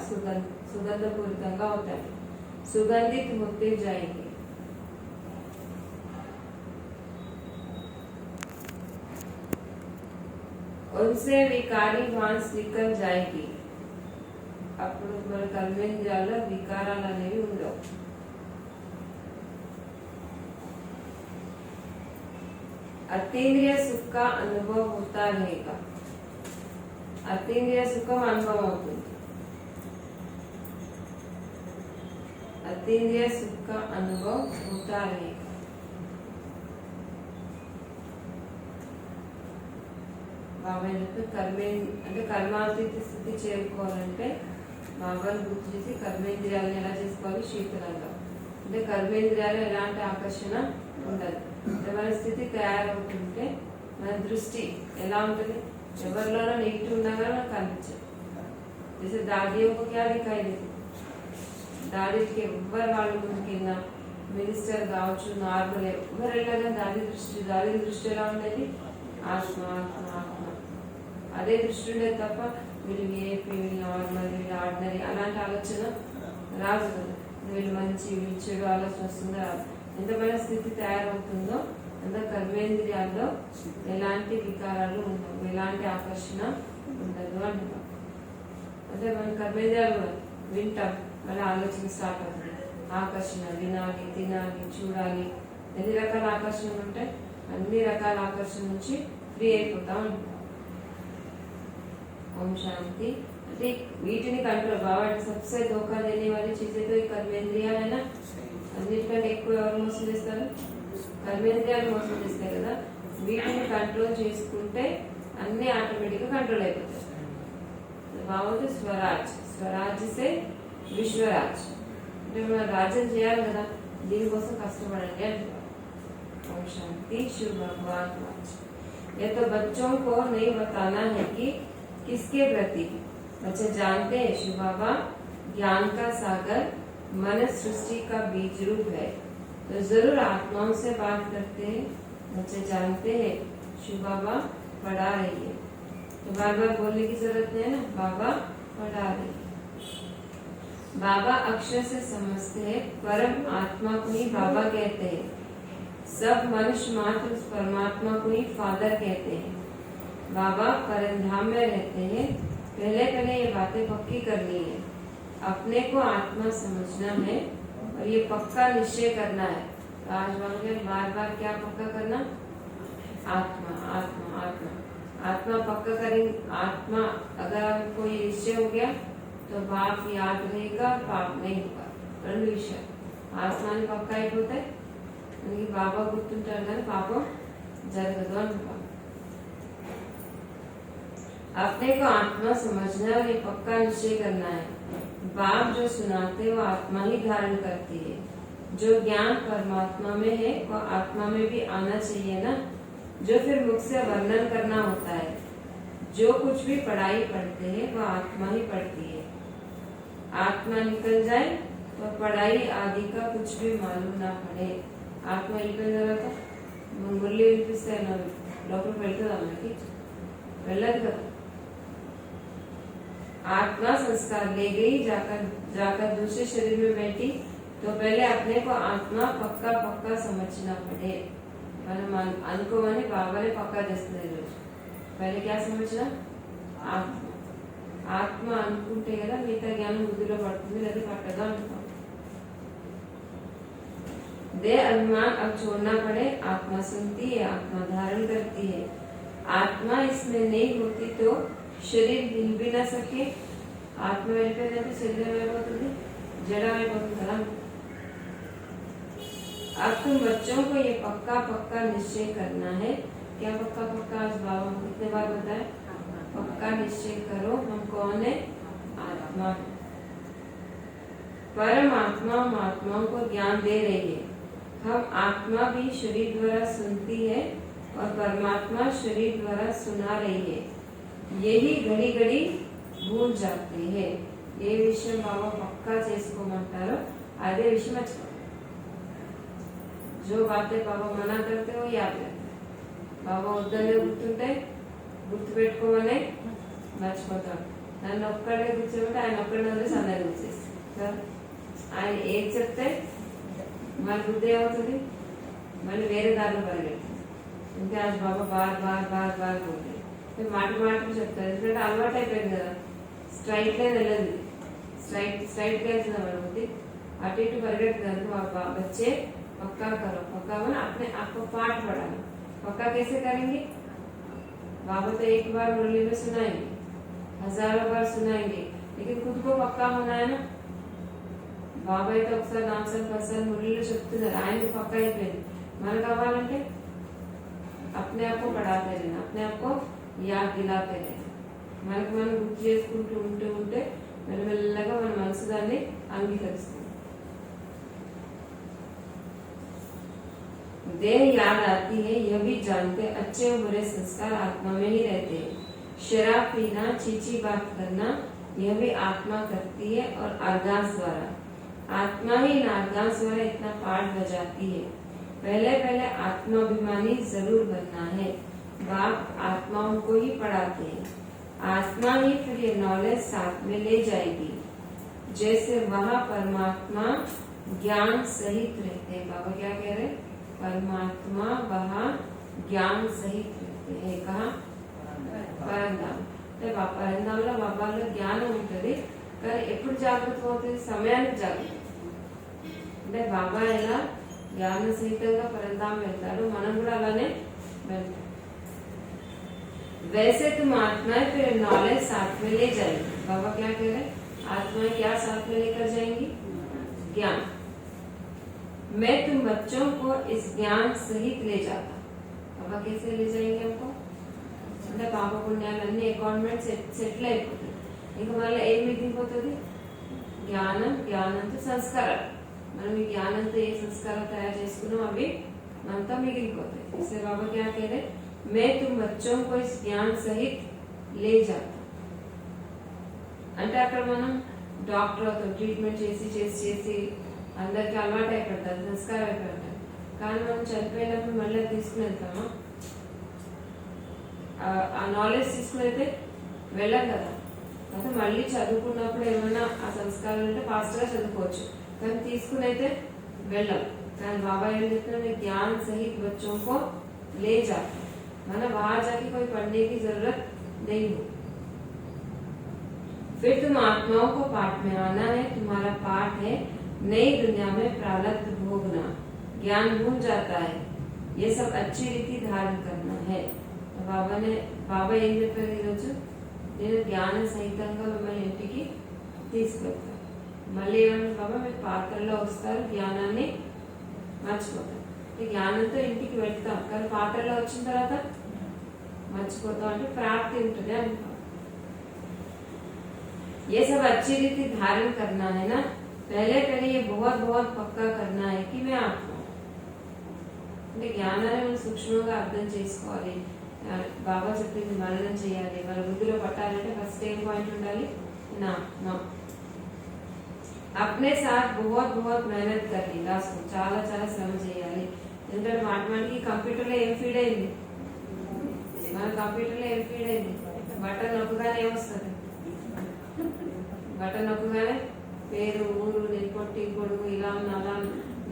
सुगंधपूरिతంగా सुगंधपूरिతంగా होता है। सुगंधित होते जाएंगे। उनसे विकारी भांस निकल जाएगी। అప్పుడు మన కర్మేంద్రియాల్లో వికారాలు అనేవి ఉండవు। अतीन्द्रिय सुख का अनुभव होता रहेगा। अतीन्द्रिय सुखम अनुभव అవుతుంది। अतीन्द्रिय सुख का अनुभव होता रहेगा। బాబా అంటే కర్మాతీత స్థితి చేరుకోవాలంటే బాబాను గుర్తు చేసి కర్మేంద్రియాలను ఎలా చేసుకోవాలి శీతలంగా, అంటే కర్మేంద్రియాలు ఎలాంటి ఆకర్షణ ఉండదు। మన స్థితి తయారవుతుంటే మన దృష్టి ఎలా ఉంటుంది, ఎవరిలోనో నెగిటివ్ ఉండగా మనకు కనిపించదు। जैसे दादियों को क्या दिखाई देती, దాడికి ఎవ్వరు వాళ్ళ ముందుకెళ్ళినా మినిస్టర్ కావచ్చు నార్మల్ ఎవరు వెళ్ళగా దాడి దృష్టి ఎలా ఉండేది, ఆత్మ ఆత్మ ఆత్మ అదే దృష్టి ఉండేది తప్ప వీళ్ళు ఏపీ వీళ్ళు నార్మల్ వీళ్ళు ఆర్డినరీ అలాంటి ఆలోచన రాదు కదా। వీళ్ళు మంచి వీళ్ళు చెడు ఆలోచన వస్తుందో రాదు। ఎంత మన స్థితి తయారవుతుందో అంత కర్మేంద్రియాల్లో ఎలాంటి వికారాలు ఉండవు, ఎలాంటి ఆకర్షణ ఉండదు అంటున్నాం। అంటే మన కర్మేంద్రియాలు కూడా వింటాం, మళ్ళీ ఆలోచన స్టార్ట్ అవుతుంది, ఆకర్షణ వినాలి తినాలి చూడాలి, ఎన్ని రకాల ఆకర్షణలు ఉంటాయి అన్ని రకాల ఆకర్షణ నుంచి ఫ్రీ అయిపోతా ఉంటాం। ओम शांति। అంటే వీటిని కంట్రోల్ బాబా सबसे धोखा देने वाली चीजें तो कर्मेंद्रिया है ना। అన్నిటికంటే ఎక్కువ ఎవరు మోసం చేస్తారు, కర్మేంద్రియాలు మోసం చేస్తాయి కదా। వీటిని కంట్రోల్ చేసుకుంటే అన్ని ఆటోమేటిక్ గా కంట్రోల్ అయిపోతాయి। బాబా స్వరాజ్, స్వరాజ్ సే విశ్వరాజ్, అంటే మనం రాజ్యం చేయాలి కదా, దీనికోసం కష్టపడండి అంటారు। ओम शांति। शिव भगवान ये तो बच्चों को नहीं बताना है कि किसके प्रति। बच्चे जानते हैं शिव बाबा ज्ञान का सागर मन सृष्टि का बीज रूप है, तो जरूर आत्माओं से बात करते हैं। बच्चे जानते हैं शिव बाबा पढ़ा रही है, तो बार बार बोलने की जरूरत नहीं है ना, बाबा पढ़ा रही है। बाबा अक्षर से समझते हैं, परम आत्मा को ही बाबा कहते हैं। सब मनुष्य मात्र उस परमात्मा को ही फादर कहते हैं। बाबा परमधाम में रहते हैं। पहले ये बातें पक्की करनी है, अपने को आत्मा समझना है और ये पक्का निश्चय करना है। आज बार बार क्या पक्का करना, आत्मा आत्मा आत्मा आत्मा पक्का करेंगे। आत्मा अगर आपको ये निश्चय हो गया तो पाप याद रहेगा, पाप नहीं होगा। రెండు విషయం ఆత్మాని పక్కా అయిపోతే మనకి బాబా గుర్తుంటారు కానీ పాపం జరగదు అంటున్నాం। अपने को आत्मा समझना और ये पक्का निश्चय करना है। बाप जो सुनाते वो आत्मा ही धारण करती है। जो ज्ञान परमात्मा में है वो आत्मा में भी आना चाहिए ना, जो फिर मुख से वर्णन करना होता है। जो कुछ भी पढ़ाई पढ़ते हैं वो आत्मा ही पढ़ती है। आत्मा निकल जाए तो पढ़ाई आदि का कुछ भी मालूम ना पड़े। आत्मा వెళ్ళిపోయిన తర్వాత మురళి వినిపిస్తే లోపలికి వెళ్తుందా, మనకి వెళ్ళదు కదా। आत्मा संस्कार ले गई, जाकर दूसरे शरीर में बैठी, तो पहले अपने को आत्मा पक्का पक्का समझना पड़े। మనం అనుకోమని బాబానే పక్కా చేస్తుంది ఈరోజు। पहले क्या समझना, ఆత్మ ఆత్మ అనుకుంటే కదా మిగతా జ్ఞానం బుద్ధిలో పడుతుంది, లేదా పట్టదు అనుకో। दे अभिमान अब छोड़ना पड़े। आत्मा सुनती है, आत्मा धारण करती है। आत्मा इसमें नहीं होती तो शरीर हिल भी ना सके। आत्मा వెళ్ళిపోయిందంటే శరీరం అయిపోతుంది, జడం అయిపోతుంది కదా। अब तुम बच्चों को ये पक्का पक्का निश्चय करना है। क्या पक्का पक्का, आज बाबा कितने बार बताए, पक्का निश्चय करो हम कौन है, आत्मा। परम आत्मा हम आत्माओं को ज्ञान दे रही है। हम आत्मा भी शरीर द्वारा सुनती है और परमात्मा शरीर द्वारा सुना रही है। यही घड़ी घड़ी भूल जाते हैं। ఏ విషయం బాబా పక్కా చేసుకోమంటారో అదే విషయం మర్చిపో। जो बातें बाबा मना करते हो याद रखते, బాబా వద్దనే గుర్తుంటే గుర్తుపెట్టుకోమనే మర్చిపోతాం। నన్ను ఒక్కడే కూర్చోబెట్టి ఆయన ఒక్కడే వదిలేసి అందరిని కూర్చేస్తాను కదా. ఆయన ఏది చెప్తే మన బుద్ధి ఏమవుతుంది, మళ్ళీ వేరే దారిలో పరిగెడుతుంది. ఇంకా అది బాబా బాగా పోతుంది. మాటకు చెప్తారు, ఎందుకంటే అలవాటు అయిపోయింది కదా. స్ట్రైట్ లైన్ వెళ్ళదు, స్ట్రైట్ గా వెళ్తుంది మన బుద్ధి, అటు ఇటు పరిగెడుతుంది. बच्चे पक्का करो, पक्का बना अपने आप को पाठ पढ़ाना। पक्का कैसे करेंगे? बाबा तो एक बार मुरली में सुनाएंगे, हजारों बार सुनाएंगे, लेकिन खुद को पक्का होना है ना। బాబా అయితే ఒకసారి 4 మురళిలో చెప్తున్నారు, ఆయనకి పక్కా అయిపోయింది. మనకు అవ్వాలంటే अपने आप को पढ़ाते रहना, अपने आप को याद दिलाते रहना. మనకు మనం గుర్తు చేసుకుంటూ ఉంటే మెల్లమెల్లగా మన మనసు దాన్ని అంగీకరిస్తుంది. देह याद आती है, यह भी जानते अच्छे और बुरे संस्कार आत्मा में ही रहते हैं. शराब पीना, चीची बात करना, यह भी आत्मा करती है और आगाज द्वारा. आत्मा ही इन आगाज द्वारा इतना पाठ बजाती है. पहले आत्माभिमानी जरूर बनना है. बाप आत्माओं को ही पढ़ाते हैं. आत्मा ही फिर ये नॉलेज साथ में ले जाएगी. जैसे वहाँ परमात्मा ज्ञान सहित रहते हैं. बाबा क्या कह रहे हैं? परमात्मा वहाँ ज्ञान सहित रहते हैं. कहा? పరంధాం. అంటే పరంధాంలో బాబాలో జ్ఞానం ఉంటుంది, కానీ ఎప్పుడు జాగ్రత్త అవుతుంది? సమయానికి జాగ్రత్త. అంటే బాబా ఎలా జ్ఞాన సహితంగా పరంధాం వెళ్తాడు, మనం కూడా అలానే వెళ్తాం. वैसे तुम आत्माएं फिर नॉलेज साथ में ले जाएगी. बाबा क्या कह रहे? आत्माएं क्या साथ में लेकर जाएंगी? ज्ञान. मैं तुम बच्चों को इस ज्ञान सहित ले जाता. बाबा कैसे ले जाएंगे हमको? అంటే పాప పుణ్యాలన్నీ అకౌంట్మెంట్ సెటిల్ అయిపోతుంది. ఇంకా మళ్ళీ ఏం మిగిలిపోతుంది? జ్ఞానంతో సంస్కారాలు. మనం ఈ జ్ఞానంతో ఏ సంస్కారం తయారు చేసుకున్నాం అవి మనతో మిగిలిపోతాయి. ఇసే బాబా క్యా కహ రహే? मैं तुम बच्चों को इस ज्ञान सहित ले जाता. అంటే అక్కడ మనం డాక్టర్తో ట్రీట్మెంట్ చేసి అందరికి అలవాటు అయిపోతుంది, సంస్కారం అయిపోతుంది. కానీ మనం చనిపోయినప్పుడు మళ్ళీ తీసుకుని వెళ్తామా? ఆ నాలెడ్జ్ తీసుకుని అయితే వెళ్ళం కదా. అయితే మళ్ళీ చదువుకున్నప్పుడు ఏమైనా ఆ సంస్కారం అంటే ఫాస్ట్ గా చదువుకోవచ్చు, కానీ తీసుకుని అయితే వెళ్ళం. కానీ బాబా ఏం చెప్తున్నా? ज्ञान सहित बच्चों को ले जाते. माना वहां जाके कोई पढ़ने की जरूरत नहीं हो. फिर तुम आत्माओं को पाठ में आना है. तुम्हारा पाठ है नई दुनिया में प्रारब्ध भोगना. ज्ञान भूल जाता है, ये सब अच्छी रीति धारण करना है. బాబా ఏం చెప్పారు ఈరోజు? నేను జ్ఞాన సహితంగా మిమ్మల్ని ఇంటికి తీసుకెళ్తాను. మళ్ళీ ఏమన్నా బాబా మీరు పాత్రలో వస్తారు, జ్ఞానాన్ని మర్చిపోతారు. జ్ఞానంతో ఇంటికి వెళ్తాం, కానీ పాత్రలో వచ్చిన తర్వాత మర్చిపోతాం. అంటే ప్రాప్తి ఉంటుంది అనుకో. ये सब अच्छी रीति धारण करना है ना. पहले ये बहुत पक्का करना है कि मैं आत्मा. అంటే జ్ఞానాన్ని మనం సూక్ష్మంగా అర్థం చేసుకోవాలి. బాబా చెప్పింది మననం చేయాలి, మన బుద్ధిలో పట్టాలంటే ఫస్ట్ ఏం పాయింట్ ఉండాలి? నా. अपने साथ बहुत मेहनत करनी. రాసుకో, చాలా శ్రమ చేయాలి. ఎందుకంటే మాటిమాటికి కంప్యూటర్లో ఏం ఫీడ్ అయింది? మన కంప్యూటర్లో ఏం ఫీడ్ అయింది? బటన్ నొక్కగానే ఏమొస్తుంది? బటన్ నొక్కగానే పేరు, ఊరు, నేను పొట్టి కొడుకు, ఇలా ఉన్నా అలా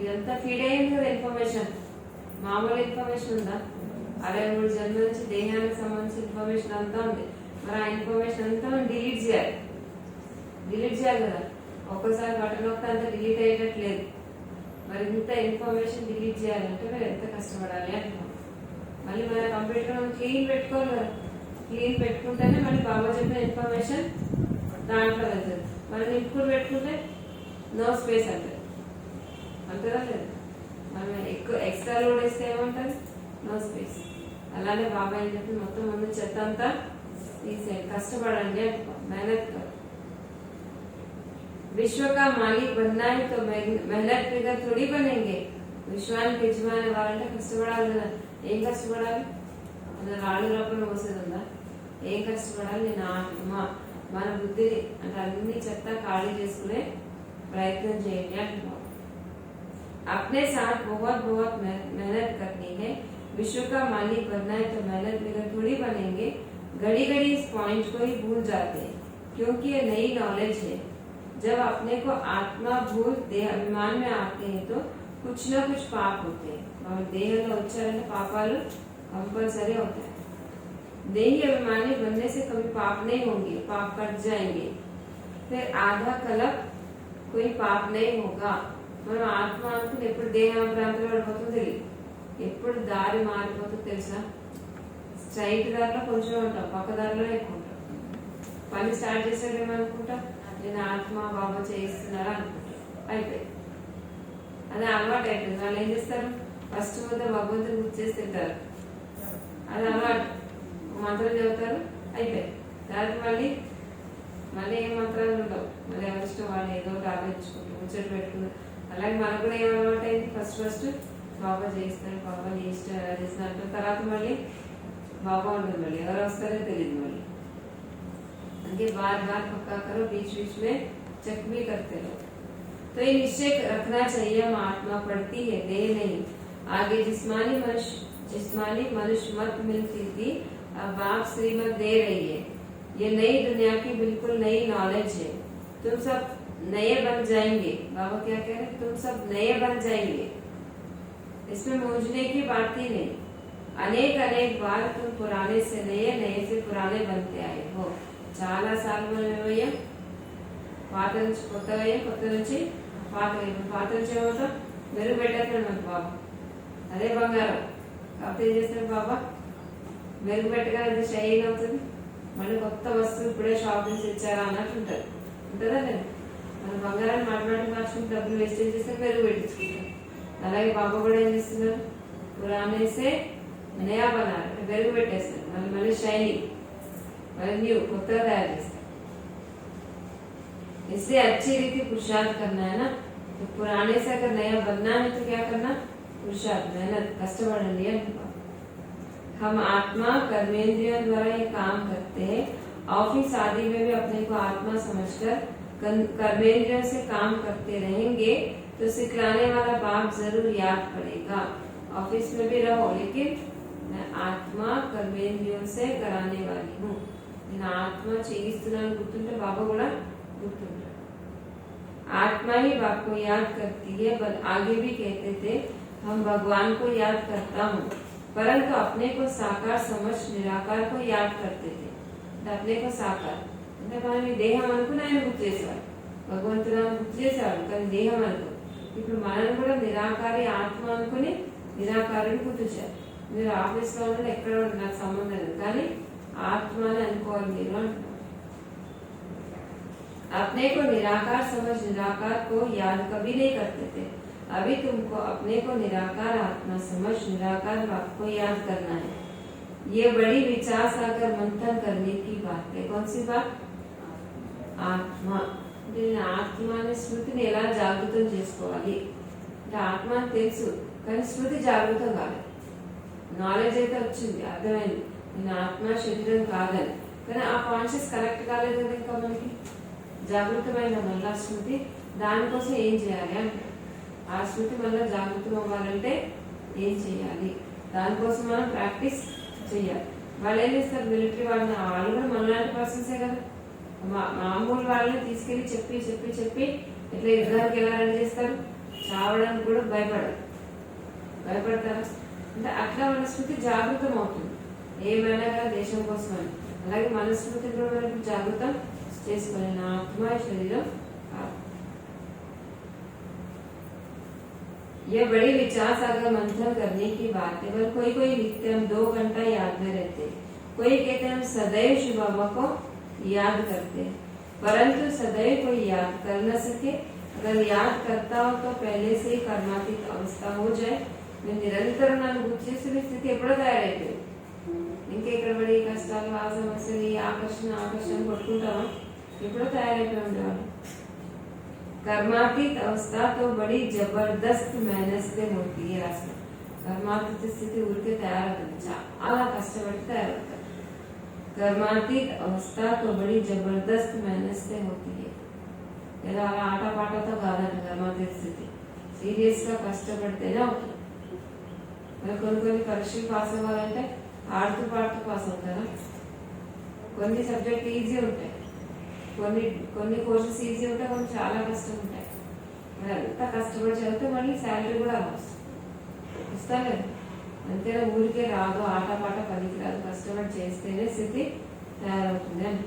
ఇదంతా ఫీడ్ అయింది కదా ఇన్ఫర్మేషన్. మామూలు ఇన్ఫర్మేషన్ ఉందా? 63 జన్మల నుంచి దేహానికి సంబంధించిన ఇన్ఫర్మేషన్ అంతా ఉంది. మరి ఆ ఇన్ఫర్మేషన్ అంతా డిలీట్ చేయాలి కదా. ఒక్కసారి బటన్ నొక్కితే అంతా డిలీట్ అయ్యేటట్లేదు. మరి ఇంత ఇన్ఫర్మేషన్ డిలీట్ చేయాలంటే మీరు ఎంత కష్టపడాలి అంటున్నాం. మళ్ళీ మన కంప్యూటర్ క్లీన్ పెట్టుకోవాలి కదా. క్లీన్ పెట్టుకుంటేనే మళ్ళీ బాబా చెప్పిన ఇన్ఫర్మేషన్ దాంట్లో వెళ్తుంది. మనం నింపుకుని పెట్టుకుంటే నో స్పేస్ అంటారు, అంటారా లేదు? మనం ఎక్కువ ఎక్స్ట్రా లోడ్ వేస్తే ఏమంటారు? No space. అలానే బాబా ఏం చెప్పి మొత్తం ముందు చెత్త అంతా తీసేయండి, కష్టపడండి అంటున్నాం, మెహనత్ కरो. विश्व का मालिक बनना है तो मेहनत बगैर थोड़ी बनेंगे. విశ్వానికి యజమాని అవ్వాలంటే కష్టపడాలి కదా. ఏం కష్టపడాలి? రాళ్ళు రప్పలు మోసేది ఉందా? ఏం కష్టపడాలి? నేను ఆత్మ. మన బుద్ధిని అంటే అన్ని చెత్త ఖాళీ చేసుకునే ప్రయత్నం చేయండి అంటున్నాం. अपने साथ बहुत मेहनत करनी है. विश्व का मालिक बनना है तो मेहनत बगैर थोड़ी बनेंगे. घड़ी इस पॉइंट को ही भूल जाते हैं क्योंकि ये नई नॉलेज है। जब अपने को आत्मा भूत देह अभिमान में आते हैं तो कुछ न कुछ पाप होते हैं और देह का उच्चारण पापालु कंपलसरी होता है। देही अभिमानी बनने से कभी पाप नहीं होंगे, पाप कट जाएंगे, फिर आधा कलप कोई पाप नहीं होगा। మనం ఆత్మ అనుకుని ఎప్పుడు దేహాభ్రాంతిలో పడిపోతుందో తెలియదు, ఎప్పుడు దారి మారిపోతుందో తెలుసా? స్ట్రైట్ దారిలో కొంచెం ఉంటాం, పక్క దారిలో ఎక్కువ ఉంటాం. పని స్టార్ట్ చేసాడేమనుకుంటా, నేను ఆత్మ బాబా చేయిస్తున్నారా అనుకుంటా, అయిపోయింది. అదే అలవాటు అయిపోయింది. వాళ్ళు ఏం చేస్తారు, ఫస్ట్ ముద్ద భగవంతుని గుర్తు చేసి తింటారు, అది అలవాటు. మంత్రం చదువుతారు, అయిపోయింది. దానికి మళ్ళీ ఏం మంత్రాలు ఉండవు, మళ్ళీ ఎవరిష్టం వాళ్ళు ఏదో ఒకటి ఆలోచించుకుంటారు, ముచ్చట పెట్టుకుంటారు. అలాగే మనకు కూడా ఏం అలవాటు అయింది, ఫస్ట్ బాబా చేయిస్తాడు, బాబా చేయిస్తాడు, ఎలా చేసినట్టు. తర్వాత మళ్ళీ బాబా ఉంటుంది, మళ్ళీ ఎవరు వస్తారో తెలియదు మళ్ళీ. అందుకే बार बार पक्का करो, बीच बीच में चेक भी करते रहो। तो ये निश्चय रखना चाहिए, हम आत्मा पड़ती है, देह नहीं। आगे जिस्मानी मनुष्य मत मिलती थी, अब आप श्रीमत दे रही है। ये नई दुनिया की बिल्कुल नई नॉलेज है। तुम सब नए बन जाएंगे। बाबा क्या कह रहे, तुम सब नए बन जाएंगे, इसमें मूझने की बात ही नहीं। अनेक बार तुम पुराने से नए, नए से पुराने बनते आए हो। చాలా సార్లు మనం ఏమయ్యాం, పాత నుంచి కొత్తగా అయ్యాం, కొత్త నుంచి పాత అయ్యాం. పాత నుంచి ఏమవుతాం, మెరుగు పెట్టేస్తాడు మనకు బాబా, అదే బంగారం. కాకపోతే ఏం చేస్తాడు బాబా, మెరుగు పెట్టగా అది షైన్ అవుతుంది, మళ్ళీ కొత్త వస్తువు ఇప్పుడే షాప్ నుంచి ఇచ్చారా అన్నట్టు ఉంటుంది, ఉంటుందా లేదు? మన బంగారాన్ని మాట్లాడి మార్చుకుంటే డబ్బులు వేస్టేజ్ చేస్తే మెరుగు పెట్టించుకుంటాం. అలాగే బాబా కూడా ఏం చేస్తున్నారు, పురాణేసే నయా బనారు, మెరుగు పెట్టేస్తారు, మళ్ళీ షైనింగ్, न्यू కొత్తగా తయారు చేస్తారు. इसलिए अच्छी रीति पुरुषार्थ करना है ना। तो पुराने से अगर नया बनना है तो क्या करना, पुरुषार्थ, मेहनत, कष्टपड़नी है। हम आत्मा कर्मेंद्रियों द्वारा ये काम करते हैं। ऑफिस आदि में भी अपने को आत्मा समझकर कर्मेंद्रियों से काम करते रहेंगे तो सिखलाने वाला बाप जरूर याद पड़ेगा। ऑफिस में भी रहो, लेकिन मैं आत्मा कर्मेंद्रियों से कराने वाली हूँ, నేను ఆత్మ చేయిస్తున్నాను గుర్తుంటే బాబా కూడా గుర్తుంటాడు. आत्मा ही बाप को याद करती है, पर आगे भी कहते थे हम भगवान को याद करता हूँ, परंतु अपने को साकार समझ निराकार को याद करते थे. अपने को साकार అంటే మనం ఈ దేహం అనుకుని ఆయన గుర్తు చేసేవాడు, భగవంతుడు గుర్తు చేసేవాడు, కానీ దేహం అనుకో. ఇప్పుడు మనం కూడా నిరాకారి ఆత్మ అనుకుని నిరాకారుని గుర్తించారు. మీరు ఆఫీస్లో ఉన్నది ఎక్కడ నాకు సంబంధం లేదు, కానీ ఆత్మని అనుకోవాలి మీరు అంటున్నారు. अपने को निराकार समझ निराकार को याद कभी नहीं करते थे। अभी तुमको अपने को निराकार आत्मा समझ निराकार बाप को याद करना है। ये बड़ी विचार सागर मंथन करने की बात है। कौन सी बात, ఆత్మ. నేను ఆత్మని స్మృతిని ఎలా జాగృతం చేసుకోవాలి అంటే ఆత్మ అని తెలుసు కానీ స్మృతి జాగృతం కాలేదు. నాలెడ్జ్ అయితే వచ్చింది, అర్థమైంది నేను ఆత్మ శరీరం కాదని, కానీ ఆ కాన్షియస్ కరెక్ట్ కాలేదు కదా. ఇంకా మనకి జాగృతమైన మళ్ళా స్మృతి, దానికోసం ఏం చేయాలి అంటే ఆ స్మృతి మళ్ళీ జాగృతం అవ్వాలంటే ఏం చేయాలి, దానికోసం మనం ప్రాక్టీస్ చేయాలి. వాళ్ళు ఏం చేస్తారు, మిలిటరీ వాళ్ళని, వాళ్ళు కూడా మనలాంటి పర్సన్సే కదా. మామూలు వాళ్ళని తీసుకెళ్లి చెప్పి చెప్పి చెప్పి ఇట్లా యుద్ధానికి ఎలా రెడీ చేస్తారు, చావడానికి కూడా భయపడతారా అంటే అట్లా మన స్మృతి జాగృతం అవుతుంది ఏమైనా కదా దేశం కోసం అని. అలాగే మన స్మృతి కూడా మనకు జాగృతం చేసుకుని నా ఆత్మ శరీరం. यह बड़ी विचार सागर मंथन करने की बात है। पर कोई कोई लिखते हम 2 घंटा याद में रहते, कोई कहते हम सदैव शिव बाबा को याद करते, परंतु सदैव कोई याद कर न सके। अगर याद करता हो तो पहले से ही कर्मातीत अवस्था हो जाए. मैं निरंतर నన్ను గుర్తు చేసే స్థితి ఎప్పుడో తయారైపోయింది. ఇంకా ఇక్కడ పడి కష్టాలు, ఆ సమస్యలు, ఈ ఆకర్షణ కొట్టుకుంటామా, ఎప్పుడో తయారైపోయి ఉండేవాళ్ళు. कर्मातीत अवस्था तो बड़ी जबरदस्त मेहनत से होती है. रास्ता कर्मातीत स्थिति ఊరికే తయారవుతుంది, చాలా కష్టపడి తయారవుతారు. कर्मातीत अवस्था तो बड़ी जबरदस्त मेहनत से होती है. ఏదో అలా ఆటపాటతో కాదంట कर्मातीत స్థితి, సీరియస్ గా కష్టపడితేనే అవుతుంది. మరి కొన్ని పరీక్షలు పాస్ అవ్వాలంటే ఆడుతూ పాడుతూ పాస్ అవుతారా. కొన్ని సబ్జెక్ట్ ఈజీ ఉంటాయి, కొన్ని కొన్ని కోర్సెస్ ఈజీ ఉంటాయి, కొన్ని చాలా కష్టం ఉంటాయి. మరి అంతా కష్టపడి చదివితే మళ్ళీ శాలరీ కూడా వస్తా లేదు. అంతేనా, ఊరికే రాదు, ఆటపాట పనికి రాదు, కష్టపడి చేస్తేనే స్థితి తయారవుతుంది అని.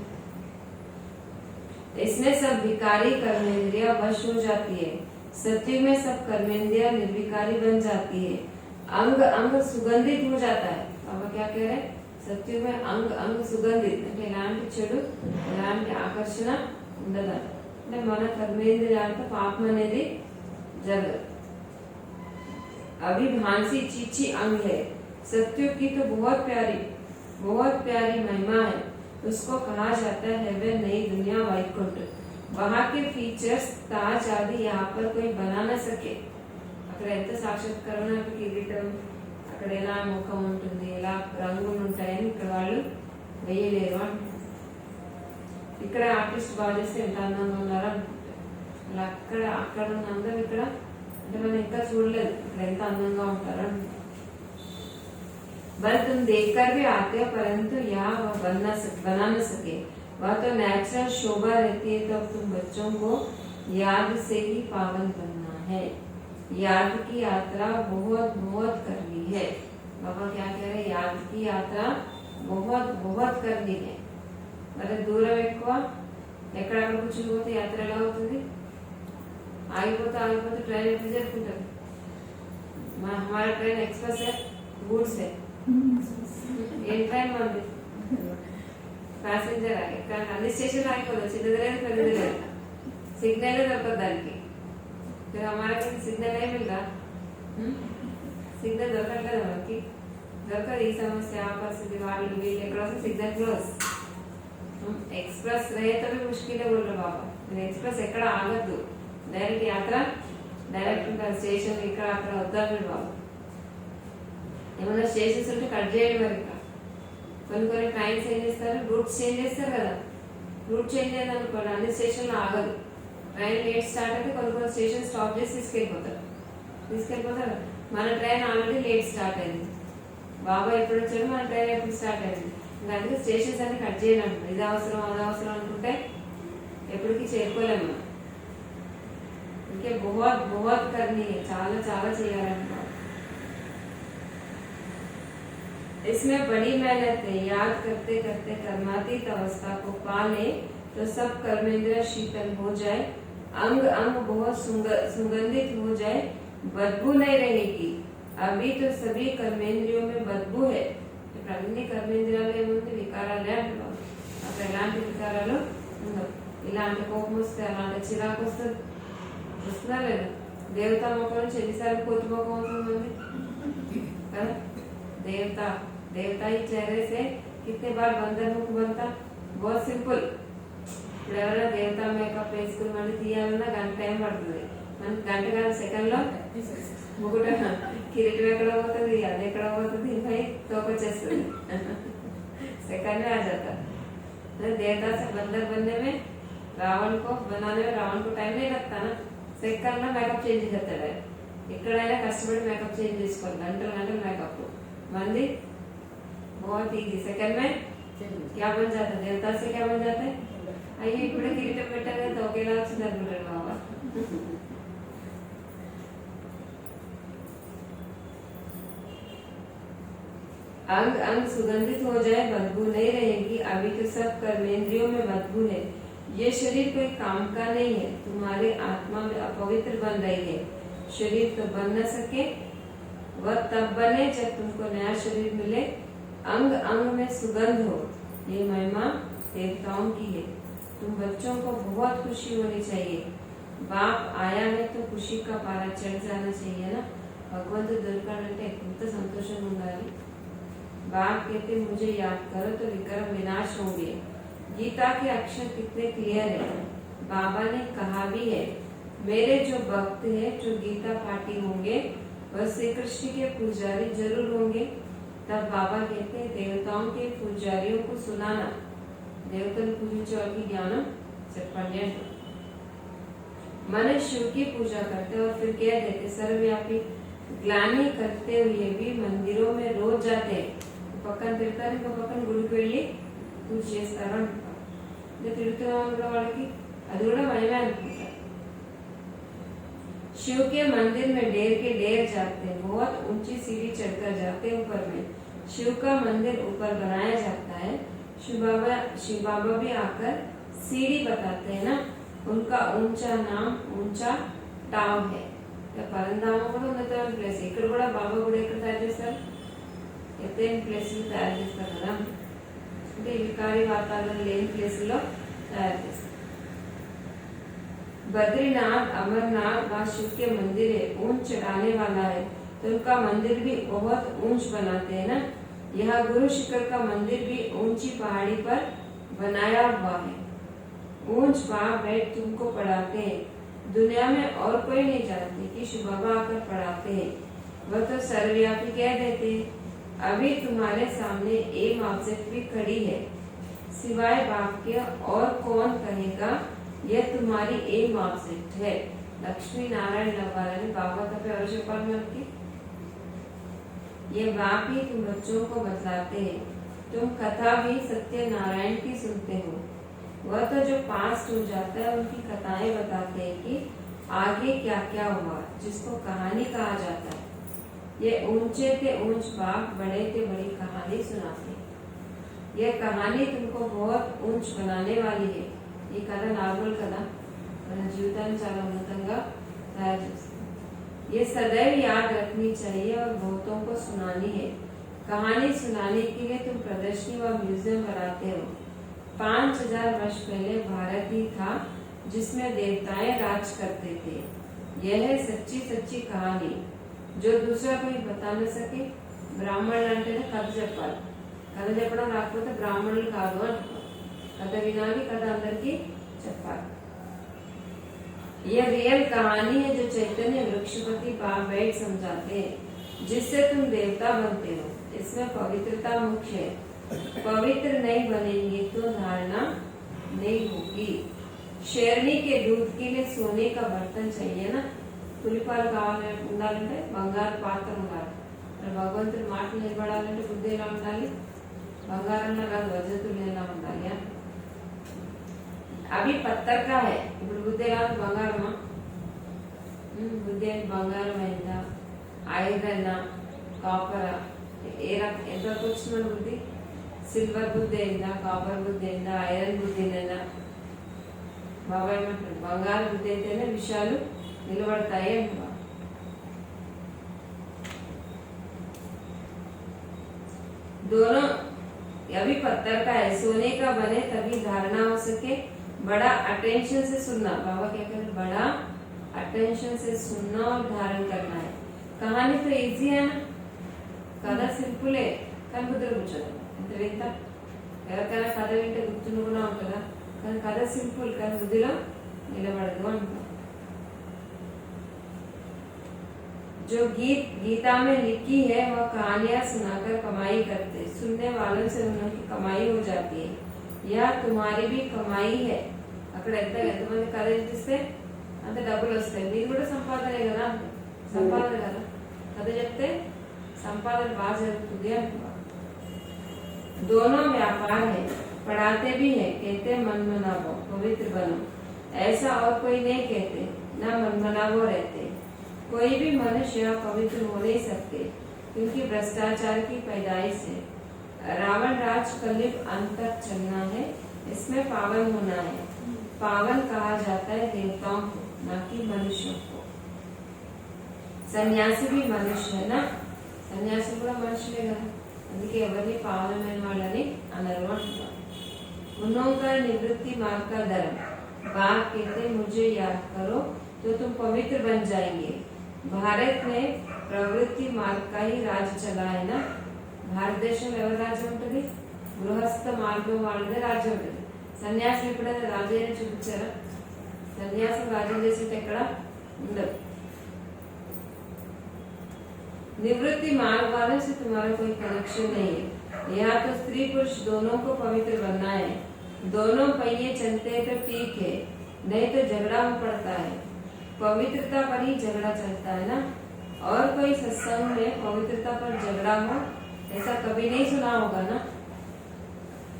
इसमें सब विकारी कर्मेंद्रिया वश हो जाती है। सत्युग में सब कर्मेंद्रिया निर्विकारी बन जाती है। अंग अंग सुगंधित हो जाता है। अब क्या कह रहे हैं, सत्युग में अंग अंग सुगंधित అంటే ఎలాంటి చెడు ఎలాంటి ఆకర్షణ ఉండదు. అంటే మన కర్మేంద్రియాలతో పాపం అనేది జరగదు. अभी भांसी चीची अंग है। सत्युग की तो बहुत प्यारी महिमा है। उसको कहा जाता है हेवन, नई दुनिया, వైకుంఠ. वहाँ के फीचर्स ताज आदि यहाँ पर कोई बना न सके. అక్కడ ఎంత సాక్షాత్కరణ, కిరీటం, అక్కడ ఎలా ముఖం ఉంటుంది, ఎలా రంగులు ఉంటాయని ఇక్కడ వాళ్ళు వేయలేరు అంటారు. ఇక్కడ ఆర్టిస్ట్ బాగా చేస్తే ఎంత అందంగా ఉన్నారో అనుకుంటారు. అలా అక్కడ ఉన్న అందం ఇక్కడ అంటే మనం ఇంకా చూడలేదు ఇక్కడ ఎంత అందంగా ఉంటారో అంటారు. बस तुम देखकर भी आते हो, परंतु यहाँ वह बना न सके. वह तो नेचुरल शोभा रहती है. तो तुम बच्चों को याद से ही पावन बनना है. याद की यात्रा बहुत बहुत करनी है. बाबा क्या कह रहे, याद की यात्रा बहुत बहुत करनी है. మరి దూరం ఎక్కువ, ఎక్కడక్కడ కూర్చునిపోతే యాత్ర ఎలా అవుతుంది, ఆగిపోతే ట్రైన్ ఎప్పుడు జరుపుకుంటారు. हमारा ट्रेन एक्सप्रेस है, गुड्स है. ఏం ట్రైన్ మంది ప్యాసింజర్ ఇక్కడ అన్ని స్టేషన్ ఆగిపోదు, చిన్నది లేదు పెద్దది లేదు, సిగ్నల్ దొరకదు దానికి. हमारा సిగ్నల్ ఏ మిల్ रहा, సిగ్నల్ దొరకట్లేదు మనకి, దొరకదు. ఈ సమస్య ఆ పరిస్థితి, వాళ్ళు వీళ్ళు ఎక్కడ వస్తే సిగ్నల్ క్లోజ్. एक्सप्रेस रहे तो भी मुश्किल है बोल रहे बाबा. एक्सप्रेस ఎక్కడ ఆగద్దు, డైరెక్ట్ యాత్ర డైరెక్ట్ ఉంటుంది స్టేషన్. ఇక్కడ అక్కడ వద్దారు బాబు. ఏమైనా స్టేషన్స్ ఉంటే కట్ చేయండి. మరి కొన్ని ట్రైన్స్ ఏం చేస్తారు, రూట్స్ చేంజ్ చేస్తారు కదా. రూట్ చేంజ్ అయింది అనుకోండి, అన్ని స్టేషన్లో ఆగదు. ట్రైన్ లేట్ స్టార్ట్ అయితే కొన్ని స్టేషన్ స్టాప్ చేసి తీసుకెళ్ళిపోతారు. మన ట్రైన్ ఆల్రెడీ లేట్ స్టార్ట్ అయింది. బాబా ఎప్పుడు వచ్చాడు, మన ట్రైన్ ఎప్పుడు స్టార్ట్ అయింది. ఇంకా అందుకే స్టేషన్స్ అన్ని కట్ చేయాలి. ఇది అవసరం అది అవసరం అనుకుంటే ఎప్పటికీ చేరుకోలేము మనం. ఇంకే బహుత్ కర్నీ, చాలా చాలా చేయాలనుకో. इसमें बड़ी मेहनत है. याद करते करते कर्मातीत अवस्था को पा ले तो सब कर्मेंद्रिय शीतल हो जाए, अंग अंग बहुत सुगंधित हो जाए, बदबू नहीं रहेगी. अभी तो सभी कर्मेंद्रियों में बदबू है. అన్ని కర్మేంద్రియాలు ఏముంది, వికారాలే అంటున్నాం. అక్కడ ఎలాంటి వికారాలు ఉండవు. ఇలాంటి కోపం వస్తే, అలాంటి చిరాకు వస్తుందా లేదా. దేవతా ముఖం నుంచి ఎన్నిసార్లు కోతి ముఖం అవుతుంది కదా. देवता ही चेहरे से कितने बार बंदर मुख बनता. बहुत सिंपल. ఇప్పుడు ఎవరైనా దేవతా మేకప్ వేసుకుని మళ్ళీ తీయాలన్నా గంట టైం పడుతుంది. మనకి గంట కాదు, సెకండ్ లో ముగ్గుట కిరీటం ఎక్కడ పోతుంది, అది ఎక్కడ పోతుంది, పై తోకొచ్చేస్తుంది. सेकंड में आ जाता. देवता से बंदर बनने में, रावण को बनाने में रावण को टाइम नहीं लगता ना. सेकंड में మేకప్ చేంజ్ చేస్తాడు. ఎక్కడైనా కష్టపడి మేకప్ చేంజ్ చేసుకోవాలి, గంటలు మేకప్. मंदिर बहुत इजी. सेकंड में क्या बन जाता है, देवता से क्या बन जाता है. अయ్యో ఇప్పుడే కిరీటం పెట్టారు, తోకేలా వచ్చింది అనుకుంటారు బాబా. अंग अंग सुगंधित हो जाए, बदबू नहीं रहेगी. अभी तो सब कर्मेंद्रियों में बदबू है. ये शरीर कोई काम का नहीं है. तुम्हारी आत्मा में अपवित्र बन रही है. शरीर तो बन न सके, वह तब बने जब तुमको नया शरीर मिले, अंग अंग में सुगंध हो. ये महिमा देवताओं की है. तुम बच्चों को बहुत खुशी होनी चाहिए. बाप आया है तो खुशी का पारा चढ़ जाना चाहिए ना. भगवंत दొరకాలంటే ఎంత సంతోషంగా ఉండాలి. बाप कहते मुझे याद करो तो विक्रम विनाश होंगे. गीता के अक्षर कितने क्लियर है. बाबा ने कहा भी है, मेरे जो भक्त है, जो गीता पाठी होंगे, वह श्री कृष्ण के पुजारी जरूर होंगे. तब बाबा कहते हैं, देवताओं के पुजारियों को सुनाना. देवतन पूजिंचे वाली ज्ञानम చెప్పండి. मनुष्य शिव की पूजा करते और फिर कह देते सर्वव्यापी. ग्लानि करते हुए भी मंदिरों में रोज जाते. పక్కన తిడతారు, ఇంకో పక్కన గుడికి వెళ్ళి పూజ చేస్తారు. ఇంకా తిడుతున్నాం కూడా వాళ్ళకి, అది కూడా మనమే అనుకుంటాం. शिव के मंदिर में डेर के डेर जाते हैं, बहुत ऊंची सीढ़ी चढ़कर जाते हैं ऊपर में। शिव का मंदिर ऊपर बनाया जाता है। शिव बाबा भी आकर सीढ़ी बताते हैं ना, उनका ऊंचा नाम ऊंचा टाव है. పరంధామం కూడా ఉన్నతమైన ప్లేస్. ఇక్కడ కూడా బాబా కూడా ఎక్కడ తయారు చేస్తారు, ఎత్తైన ప్లేస్ తయారు చేస్తారు కదా, అంటే వికారి వాతావరణం లేని ప్లేసుల్లో తయారు చేస్తారు. बद्रीनाथ अमरनाथ व शिव के मंदिर है, ऊंच चढ़ाने वाला है, तो उनका मंदिर भी बहुत ऊंच बनाते हैं ना. यह गुरु शिखर का मंदिर भी ऊंची पहाड़ी पर बनाया हुआ है. ऊंच वहां बैठ तुमको पढ़ाते हैं. दुनिया में और कोई नहीं जानते कि शिव बाबा आकर पढ़ाते हैं, वह तो सर्वव्यापी कह देते हैं. अभी तुम्हारे सामने एक ऑब्जेक्ट भी खड़ी है, सिवाय बाप के और कौन कहेगा यह तुम्हारी एम ऑब्जेक्ट है. लक्ष्मी नारायण नवारायण बाबा का पे और की ये बाप ही तुम बच्चों को बतलाते हैं. तुम कथा भी सत्यनारायण की सुनते हो, वह तो जो पास्ट हो जाता है उनकी कथाएं बताते हैं कि आगे क्या क्या हुआ, जिसको कहानी कहा जाता है. ये ऊंचे थे ऊंच बाप, बड़े थे बड़ी कहानी सुनाते. यह कहानी तुमको बहुत ऊंच बनाने वाली है. ఈ కథ నార్మల్ కథ మన జీవితాన్ని చాలా ఉన్నతంగా తయారు చేస్తుంది. ये सदैव याद रखनी चाहिए और बहुतों को सुनानी है. कहानी सुनाने के लिए तुम प्रदर्शनी व म्यूजियम बनाते हो. 5000 वर्ष पहले भारत ही था जिसमें देवताएं राज करते थे. यह है सच्ची सच्ची कहानी जो दूसरा कोई बता न सके. బ్రాహ్మణులు అంటేనే కథ చెప్పాలి, కథ చెప్పడం రాకపోతే బ్రాహ్మణులు కాదు అంటున్నారు. कथा विनाली कथा अंदर की चप्पाल. यह रियल कहानी है जो चैतन्य वृक्षपति बाप बैठ समझाते हैं, जिससे तुम देवता बनते हो. इसमें पवित्रता मुख्य है. पवित्र नहीं बनेंगे तो धारणा नहीं होगी. शेरनी के दूध के लिए सोने का बर्तन चाहिए ना. పులిపాలు కావాలి ఉండాలంటే బంగారు పాత్ర ఉండాలి. భగవంతుడి మాటలు నిలబడాలంటే బుద్ధి ఎలా ఉండాలి, బంగారంలో కాదు వజ్రతులు ఎలా ఉండాలి. अभी पत्थर का है, ఇప్పుడు బుద్ధి ఎలా ఉంది, బంగారమా. బుద్ధి అంటే బంగారం అయిందా, ఐరన్, కాపర్, ఎంతవరకు వచ్చింది మన బుద్ధి. సిల్వర్ బుద్ధి అయిందా, కాపర్ బుద్ధి అయిందా, ఐరన్ బుద్ధి అయిందా. బాబా ఏమంటారు, బంగారు బుద్ధి అయితేనే విషయాలు నిలబడతాయి అంటున్నా. दोनों अभी पत्थर का है, सोने का बने तभी धारणा हो सके. बड़ा अटेंशन से सुनना. बाबा क्या कहते हैं, बड़ा अटेंशन से सुनना और धारण करना है. कहानी तो इजी है ना, कथा సింపుల్ కానీ బుద్ధి కూర్చోదు. ఎంత వింత, ఎవరికైనా కథ వింటే గుర్తుండకుండా ఉంటుందా, కానీ కథ సింపుల్ కానీ బుద్ధిలో నిలబడదు అంటున్నాం. जो गीता में लिखी है वह कहानियां सुनाकर कमाई करते. सुनने वालों से उनकी कमाई हो जाती है. यह तुम्हारी भी कमाई है. అక్కడ ఎంతమంది కథ వినిపిస్తే అంత డబ్బులు వస్తాయి. మీరు కూడా సంపాదనే కదా, సంపాదన కదా. కథ చెప్తే సంపాదన బాగా జరుగుతుంది అంటున్నారు. दोनों व्यापार है, पढ़ाते भी है. कहते मन मनावो पवित्र बनो. ऐसा और कोई नहीं कहते, ना मन मनावो रहते. कोई भी मनुष्य पवित्र हो नहीं सकते क्योंकि भ्रष्टाचार की पैदाइश है. रावण राज कलयुग अंत तक चलना है, इसमें पावन होना है. पावन कहा जाता है देवताओं को, न कि मनुष्यों को. सन्यासी भी मनुष्य है ना, सन्यासी కూడా మనుషులే కదా, అందుకే ఎవరిని పావనమైన వాళ్ళని అనరు అంటున్నారు. उनका निवृत्ति मार्ग का धर्म. बाप कहते मुझे याद करो तो तुम पवित्र बन जाएंगे. भारत में प्रवृत्ति मार्ग का ही राज चला है ना. భారతదేశంలో ఎవరి రాజ్యం ఉంటుంది, గృహస్థ మార్గం వాళ్ళదే రాజ్యం ఉంటుంది. సన్యాసం ఎప్పుడైనా రాజ్యాన్ని చూపించారా, సన్యాసం రాజ్యం చేసేట ఎక్కడ ఉండదు. निवृत्ति मार्ग वाले से तुम्हारा कोई कनेक्शन नहीं है. यहाँ तो स्त्री पुरुष दोनों को पवित्र बनना है. दोनों पहिए चलते तो ठीक है, नहीं तो झगड़ा हो पड़ता है. पवित्रता पर ही झगड़ा चलता है ना. और कोई सत्संग में पवित्रता पर झगड़ा हो ऐसा कभी नहीं सुना होगा ना.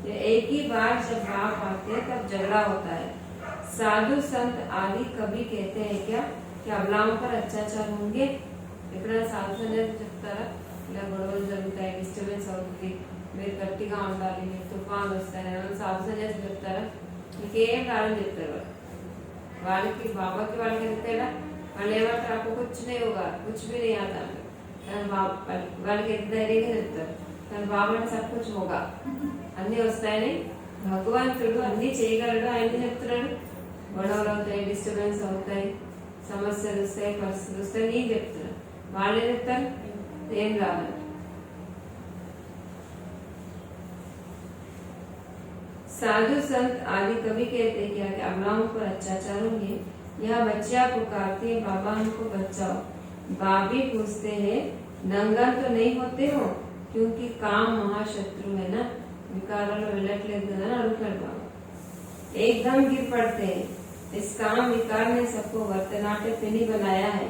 एक ही बार जब बाप आते हैं तब झगड़ा होता है। साधु संत आदि कभी कहते हैं क्या कि अबलाओं पर अत्याचार होंगे? ఎప్పుడైనా సాధు సంజయ్ చెప్తారా ఇలా గొడవలు జరుగుతాయి, డిస్టర్బెన్స్ అవుతుంది, మీరు గట్టిగా ఉండాలి, మీరు తుఫాన్లు వస్తాయి ఏమైనా సాధు సంజయ్ చెప్తారా? మీకేం కాదని చెప్తారు వాళ్ళకి బాబాకి వాళ్ళకి వెళ్తేడా వాళ్ళు ఏమంటారు आपको कुछ नहीं होगा, कुछ भी नहीं आता కానీ వాళ్ళకి ఎంత ధైర్యంగా చెప్తారు. కానీ బాబా అంటే सब कुछ होगा, అన్ని వస్తాయని భగవంతుడు అన్ని చేయగలడు. ఆయన చెప్తున్నాడు గొడవలు అవుతాయి, డిస్టర్బెన్స్ అవుతాయి, సమస్యలు వస్తాయి, పరిస్థితులు వస్తాయి, నేను చెప్తున్నాను. వాళ్ళే చెప్తారు ఏం రాదు. साधु संत आदि कभी कहते क्या कि अबलाओं पर अत्याचार होंगे? यह बच्चियां पुकारती है बाबा हमको बचाओ. बाप भी पूछते हैं नंगा तो नहीं होते हो क्योंकि काम महाशत्रु है ना, विकाराలు వెళ్ళట్లేదు కదా అని అడుగుతాడు బాబా. एकदम गिर पड़ते हैं. इस काम विकार ने सबको वर्तनाट्य पिनी बनाया है.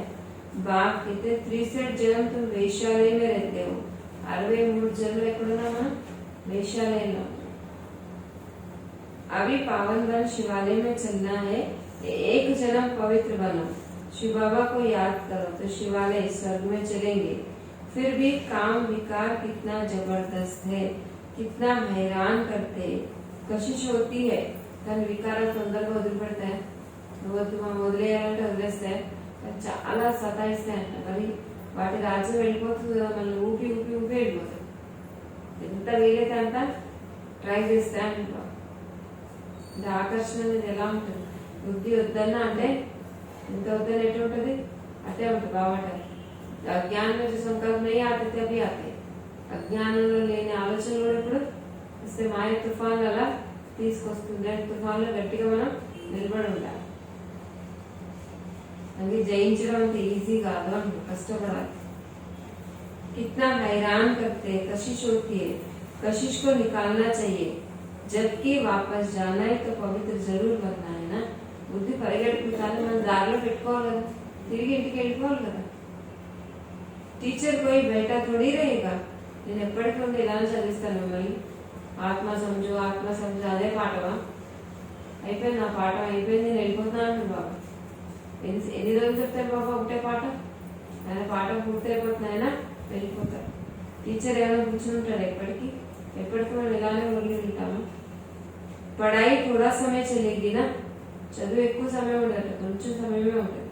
बाप कहते 63 जन्म तुम वेश्यालय में रहते हो. 63 जन्म ఎక్కడున్నా మనం వేశ్యాలయంలో. अभी पावन बन शिवालय में चलना है. एक जन्म पवित्र बनो, शिव बाबा को याद करो तो शिवालय स्वर्ग में चलेंगे. फिर भी काम विकार कितना जबरदस्त है, कितना हैरान करते. कशिश होती है కానీ వికారాలు తొందరగా వదిలిపెడతాయి. వదిలేయాలంటే వదిలేస్తాయి, చాలా సతాయిస్తాయంట. మరి వాటి రాజ్యం వెళ్ళిపోతుంది కదా, మళ్ళీ ఊపి ఊపి ఊపి వెళ్ళిపోతాయి. ఎంత వీలైతే అంత ట్రై చేస్తాయంట. ఇది ఆకర్షణ అనేది ఎలా ఉంటుంది? బుద్ధి వద్దన్నా అంటే ఎంత వద్దని ఎటు ఉంటుంది అటే ఉంటుంది. బాగుంటాయి అజ్ఞానంలో जो संकल्प नहीं आते थे अभी आते. అజ్ఞానంలో లేని ఆలోచనలు కూడా ఇప్పుడు వస్తే మాయ తుఫాన్ అలా తీసుకొస్తుంది. తుఫాన్లో గట్టిగా మనం నిలబడి ఉండాలి. అది జయించడం అంత ఈజీ కాదు, అంట కష్టపడాలి. कितना हैरान करते, कशिश होती है, कशिश को निकालना चाहिए. जबकि वापस जाना है तो पवित्र जरूर बनना है ना. బుద్ధి పరిగెడుతుంది, మనం దారిలో పెట్టుకోవాలి కదా, తిరిగి ఇంటికి వెళ్ళిపోవాలి కదా. టీచర్ कोई बैठा थोड़ी रहेगा. నేను ఎప్పటికీ ఉండి ఇలానే చదివిస్తాను మిమ్మల్ని. ఆత్మ సమజు ఆత్మ సమజు అదే పాఠమా? అయిపోయింది, నా పాఠం అయిపోయింది, నేను వెళ్ళిపోతున్నాను బాబా. ఎన్ని రోజులు చెప్తారు బాబా ఒకటే పాఠం? ఆయన పాఠం పూర్తి అయిపోతుంది, ఆయన వెళ్ళిపోతారు. టీచర్ ఏమైనా కూర్చుంటాడు ఎప్పటికీ? ఎప్పటికీ మనం ఇలానే వదిలి వెళ్తాము. పడాయి थोड़ा समय चलेगी ना. చదువు ఎక్కువ సమయం ఉండదు, కొంచెం సమయమే ఉంటుంది.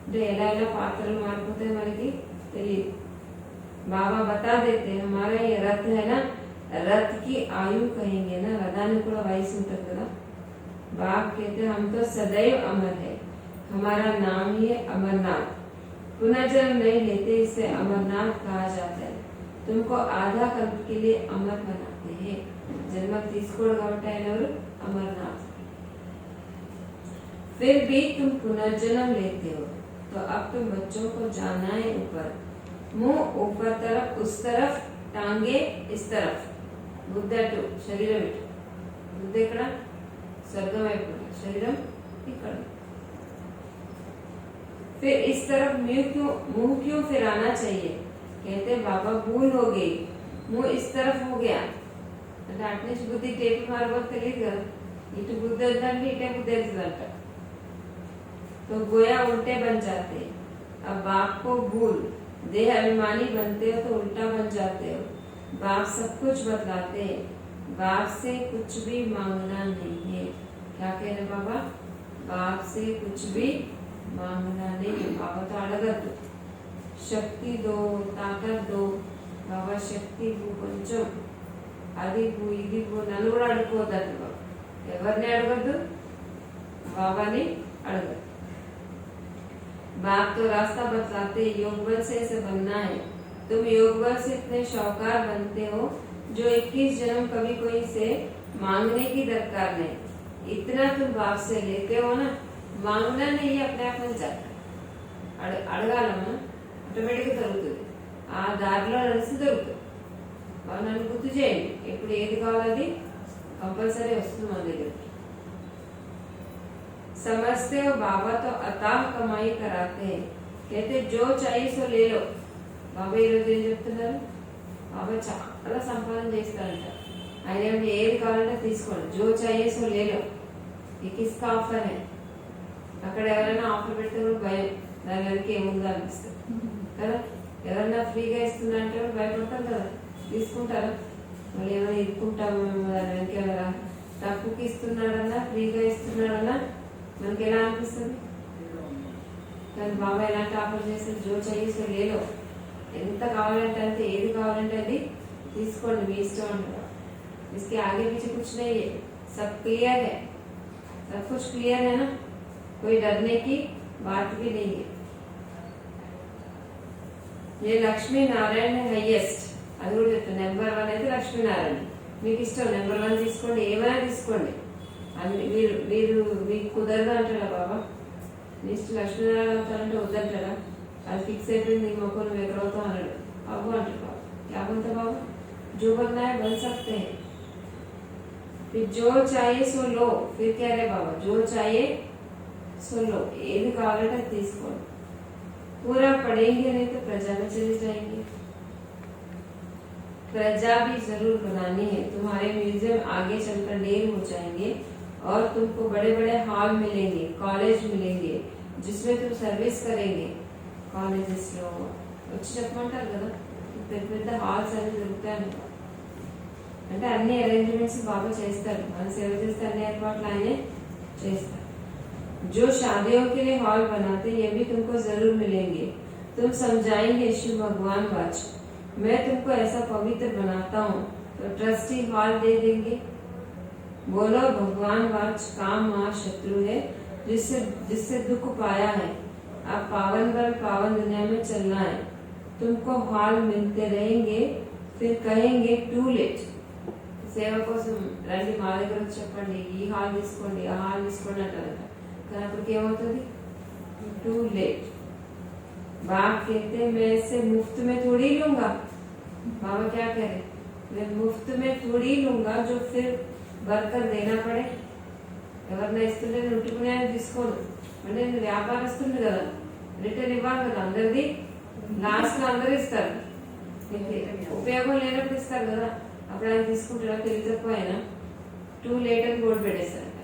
అంటే ఎలా ఎలా పాత్రలు మారిపోతాయి మనకి తెలియదు. బాబా బతా దేతే హమారా ये रथ है ना, रथ की आयु कहेंगे ना, रथाనికి కూడా వయసు ఉంటుంది కదా. बाप कहते हम तो सदैव अमर है, हमारा नाम ही है अमरनाथ. पुनर्जन्म नहीं लेते, इसे अमरनाथ कहा जाता है. तुमको आधा कल्प के लिए अमर बनाते हैं. जन्म తీసుకోడు కాబట్టి ఆయన ఎవరు? अमरनाथ. फिर भी तुम पुनर्जन्म लेते हो तो अब तुम बच्चों को जाना है ऊपर. मुंह ऊपर तरफ, उस तरफ, टांगे इस तरफ. బుద్ధ అటు, శరీరం ఇటు. బుద్ధ ఇక్కడ స్వర్గం వైపు, శరీరం ఇక్కడ. फिर इस तरफ मुंह क्यों फिराना चाहिए? कहते बाबा भूल हो गई, मुंह इस तरफ हो गया. అంటే అటు నుంచి బుద్ధి టేపు మారిపోతే తెలియదు కదా, ఇటు బుద్ధి వెళ్తుందంటే ఇటే బుద్ధి వెళ్తుందంట. तो गोया उल्टे बन जाते. अब बाप को भूल, देह अभिमानी बनते हो तो उल्टा बन जाते हो. बाप सब कुछ बतलाते हैं, बाप से कुछ भी मांगना नहीं है. क्या कह रहे बाबा? बाप से कुछ भी मांगना नहीं है. बाबा तो अड़गद्दु, शक्ति दो, ताकत दो. बाबा शक्ति भू కొంచెం, అది భూ ఇది భూ, నన్ను కూడా అడుక్కోవద్దు బాబా. ఎవరిని అడగద్దు? బాబాని అడగద్దు. बाप तो रास्ता बतलाते, योग बल से ऐसे बनना है. तुम योग बल से इतने शौकार बनते हो जो 21 जन्म कभी कोई से मांगने की दरकार नहीं. इतना तुम बाप से लेते हो ना, मांगना नहीं, अपने आप में जाता. అడగాలమ్మా, ఆటోమేటిక్గా దొరుకుతుంది. ఆ దారిలో నడిచి దొరుకుతుంది. బాగా నన్ను గుర్తు చేయండి, ఎప్పుడు ఏది కావాలది కంపల్సరీ వస్తుంది మన దగ్గరికి. समझते हो बाबा तो अताह कमाई कराते हैं. कहते जो चाहिए सो ले लो. బాబా ఈరోజు ఏం చెప్తున్నారు? బాబా చాలా సంపాదన చేస్తారంట. ఆయన ఏమిటి ఏది కావాలంటే తీసుకోండి, జో చాయే సో లేలో, ఈ కిస్కా ఆఫర్ హై. అక్కడ ఎవరైనా ఆఫర్ పెడితే కూడా భయం, దాని వెనక ఏముందో అనిపిస్తుంది కదా. ఎవరైనా ఫ్రీగా ఇస్తున్నా అంటే కూడా భయపడతాం కదా, తీసుకుంటారా? మళ్ళీ ఏమైనా ఇరుక్కుంటాము దాని వెనక, తక్కువకి ఇస్తున్నాడన్నా ఫ్రీగా ఇస్తున్నాడన్నా మనకి ఎలా అనిపిస్తుంది? కానీ బాబా ఎలాంటి ఆఫర్ చేస్తే జో చాయే లేలో, ఎంత కావాలంటే అంతే, ఏది కావాలంటే అది తీసుకోండి, మీ ఇష్టం అంటారు. इसके आगे पीछे कुछ नहीं है, सब क्लियर है, सब कुछ क्लियर है ना, कोई डरने की बात भी नहीं है. ये लक्ष्मी नारायण है हाईएस्ट, అది కూడా చెప్తాను. నెంబర్ 1 అయితే లక్ష్మీనారాయణ. మీకు ఇష్టం నెంబర్ 1 తీసుకోండి, ఏమైనా తీసుకోండి. అన్ని మీరు మీకు కుదరదు అంటారా బాబా? నెక్స్ట్ లక్ష్మీనారాయణ అవుతారంటే వద్దంటారా? అది ఫిక్స్ అయిపోయింది, ఈ మొక్కలు నువ్వు ఎక్కడవుతావు అన్నాడు. అవ్వు అంటారు బాబా. क्या बोलते बाबा? जो बनना है बन सकते हैं. फिर जो चाहिए सो लो. फिर क्या रहे बाबा? जो चाहिए सो लो, ఏది కావాలంటే అది తీసుకోండి. पूरा पढ़ेंगे नहीं तो प्रजा में चले जाएंगे. प्रजा भी जरूर बनानी है. तुम्हारे म्यूजियम आगे चलकर ढेर हो जाएंगे और तुमको बड़े बड़े हॉल मिलेंगे, कॉलेज मिलेंगे जिसमें तुम सर्विस करेंगे. కాలేజెస్ లో వచ్చి చెప్పమంటారు కదా, పెద్ద పెద్ద హాల్స్ అన్ని దొరుకుతాయి అంటే అన్ని అరేంజ్మెంట్స్ బాగా చేస్తారు. మన సేవ చేస్తే అన్ని ఏర్పాట్లు ఆయనే చేస్తారు. जो शादियों के लिए हॉल बनाते ये भी तुमको जरूर मिलेंगे. तुम समझाएंगे शिव भगवान वाच, मैं तुमको ऐसा पवित्र बनाता हूँ तो ट्रस्टी हॉल दे देंगे. बोलो भगवान वाच, काम मां शत्रु है जिससे जिससे दुख पाया है. अब पावन बल पावन दुनिया में चलना है. तुमको हॉल मिलते रहेंगे, फिर कहेंगे टू लेट. సేవ కోసం రండి, మా దగ్గర వచ్చి చెప్పండి, ఈ హాల్ తీసుకోండి, ఆ హాల్ తీసుకోండి అంటారంట. కానీ అప్పటికి ఏమవుతుంది? Too late. बाप कहते मैं इससे मुफ्त में थोड़ी लूंगा. बाबा क्या कह रहे? मैं मुफ्त में थोड़ी लूंगा जो फिर बरकर देना पड़े. ఎవరన్నా ఇస్తుంటే నేను ఉట్టుకునే తీసుకోను అంటే నేను వ్యాపారస్తుంది కదా, రిటర్న్ ఇవ్వాలి కదా. అందరిది లాస్ట్ లో అందరూ ఇస్తారు, ఉపయోగం లేనప్పుడు ఇస్తారు కదా, అప్పుడు ఆయన తీసుకుంటారా? తెలియకపోయినా టూ లేట్ అని బోర్డు పెట్టేస్తారంట.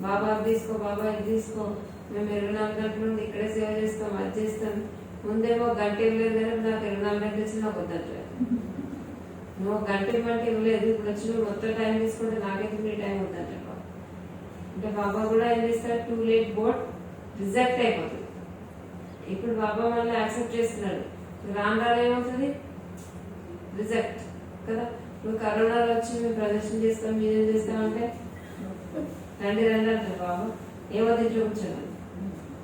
బాబా అది తీసుకో, బాబా ఇది తీసుకో, మేము 24 గంటల నుండి ఇక్కడే సేవ చేస్తాం, అది చేస్తాం. ముందేమో గంట ఇవ్వలేదు కదా, నాకు 24 గంటలు వచ్చి నాకు వద్దంటారు. నువ్వు గంట ఇవ్వమంటే ఇవ్వలేదు, ఇప్పుడు వచ్చి నువ్వు మొత్తం టైం తీసుకుంటే నాకైతే మీ టైం వద్దంటారు. అంటే బాబా కూడా ఏం చేస్తారు? టూ లేట్ బోర్డ్ రిజెక్ట్ అయిపోతుంది. ఇప్పుడు బాబా మళ్ళీ యాక్సెప్ట్ చేస్తున్నాడు, రాను రాను ఏమవుతుంది? రిజెక్ట్ కదా. నువ్వు కరోనాలో వచ్చి మేము ప్రదర్శన చేస్తాం, మీరేం చేస్తామంటే రండి రండి అంటారు బాబా. ఏమో చూపించాను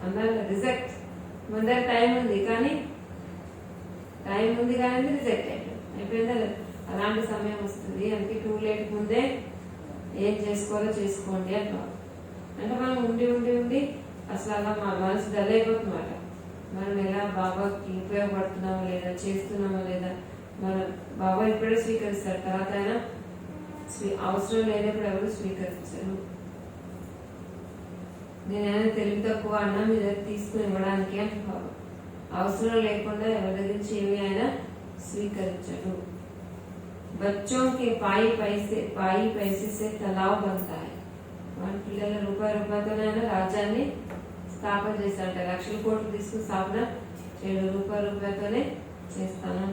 అన్నారు, రిజెక్ట్. మన దగ్గర టైం ఉంది కానీ రిజెక్ట్ అయిపోయిందా? అలాంటి సమయం వస్తుంది. అందుకే టూ లేట్ ముందే ఏం చేసుకోవాలో చేసుకోండి అంటారు. అంటే మనం ఉండి ఉండి ఉండి అసలు అలా మా మనసు డల్ అయిపోతుందన్నమాట. మనం ఎలా బాబాకి ఉపయోగపడుతున్నామో లేదా, చేస్తున్నామో లేదా, మన బాబా ఇప్పుడే స్వీకరిస్తాడు, తర్వాత ఆయన అవసరం లేనప్పుడు ఎవరు స్వీకరించారు. నేనైనా తెలివి తక్కువ అన్నా మీ దగ్గర తీసుకుని ఇవ్వడానికి అంటే బాబా అవసరం లేకుండా ఎవరి దగ్గర నుంచి ఏమి ఆయన స్వీకరించడు. बच्चों के पाई पैसे से तालाब बनता है. మన పిల్లల రూపాయలతోనైనా రాజ్యాన్ని స్థాపన చేస్తారంట. లక్షల కోట్లు తీసుకుని స్థాపన చేయడు, రూపాయలతోనే చేస్తాను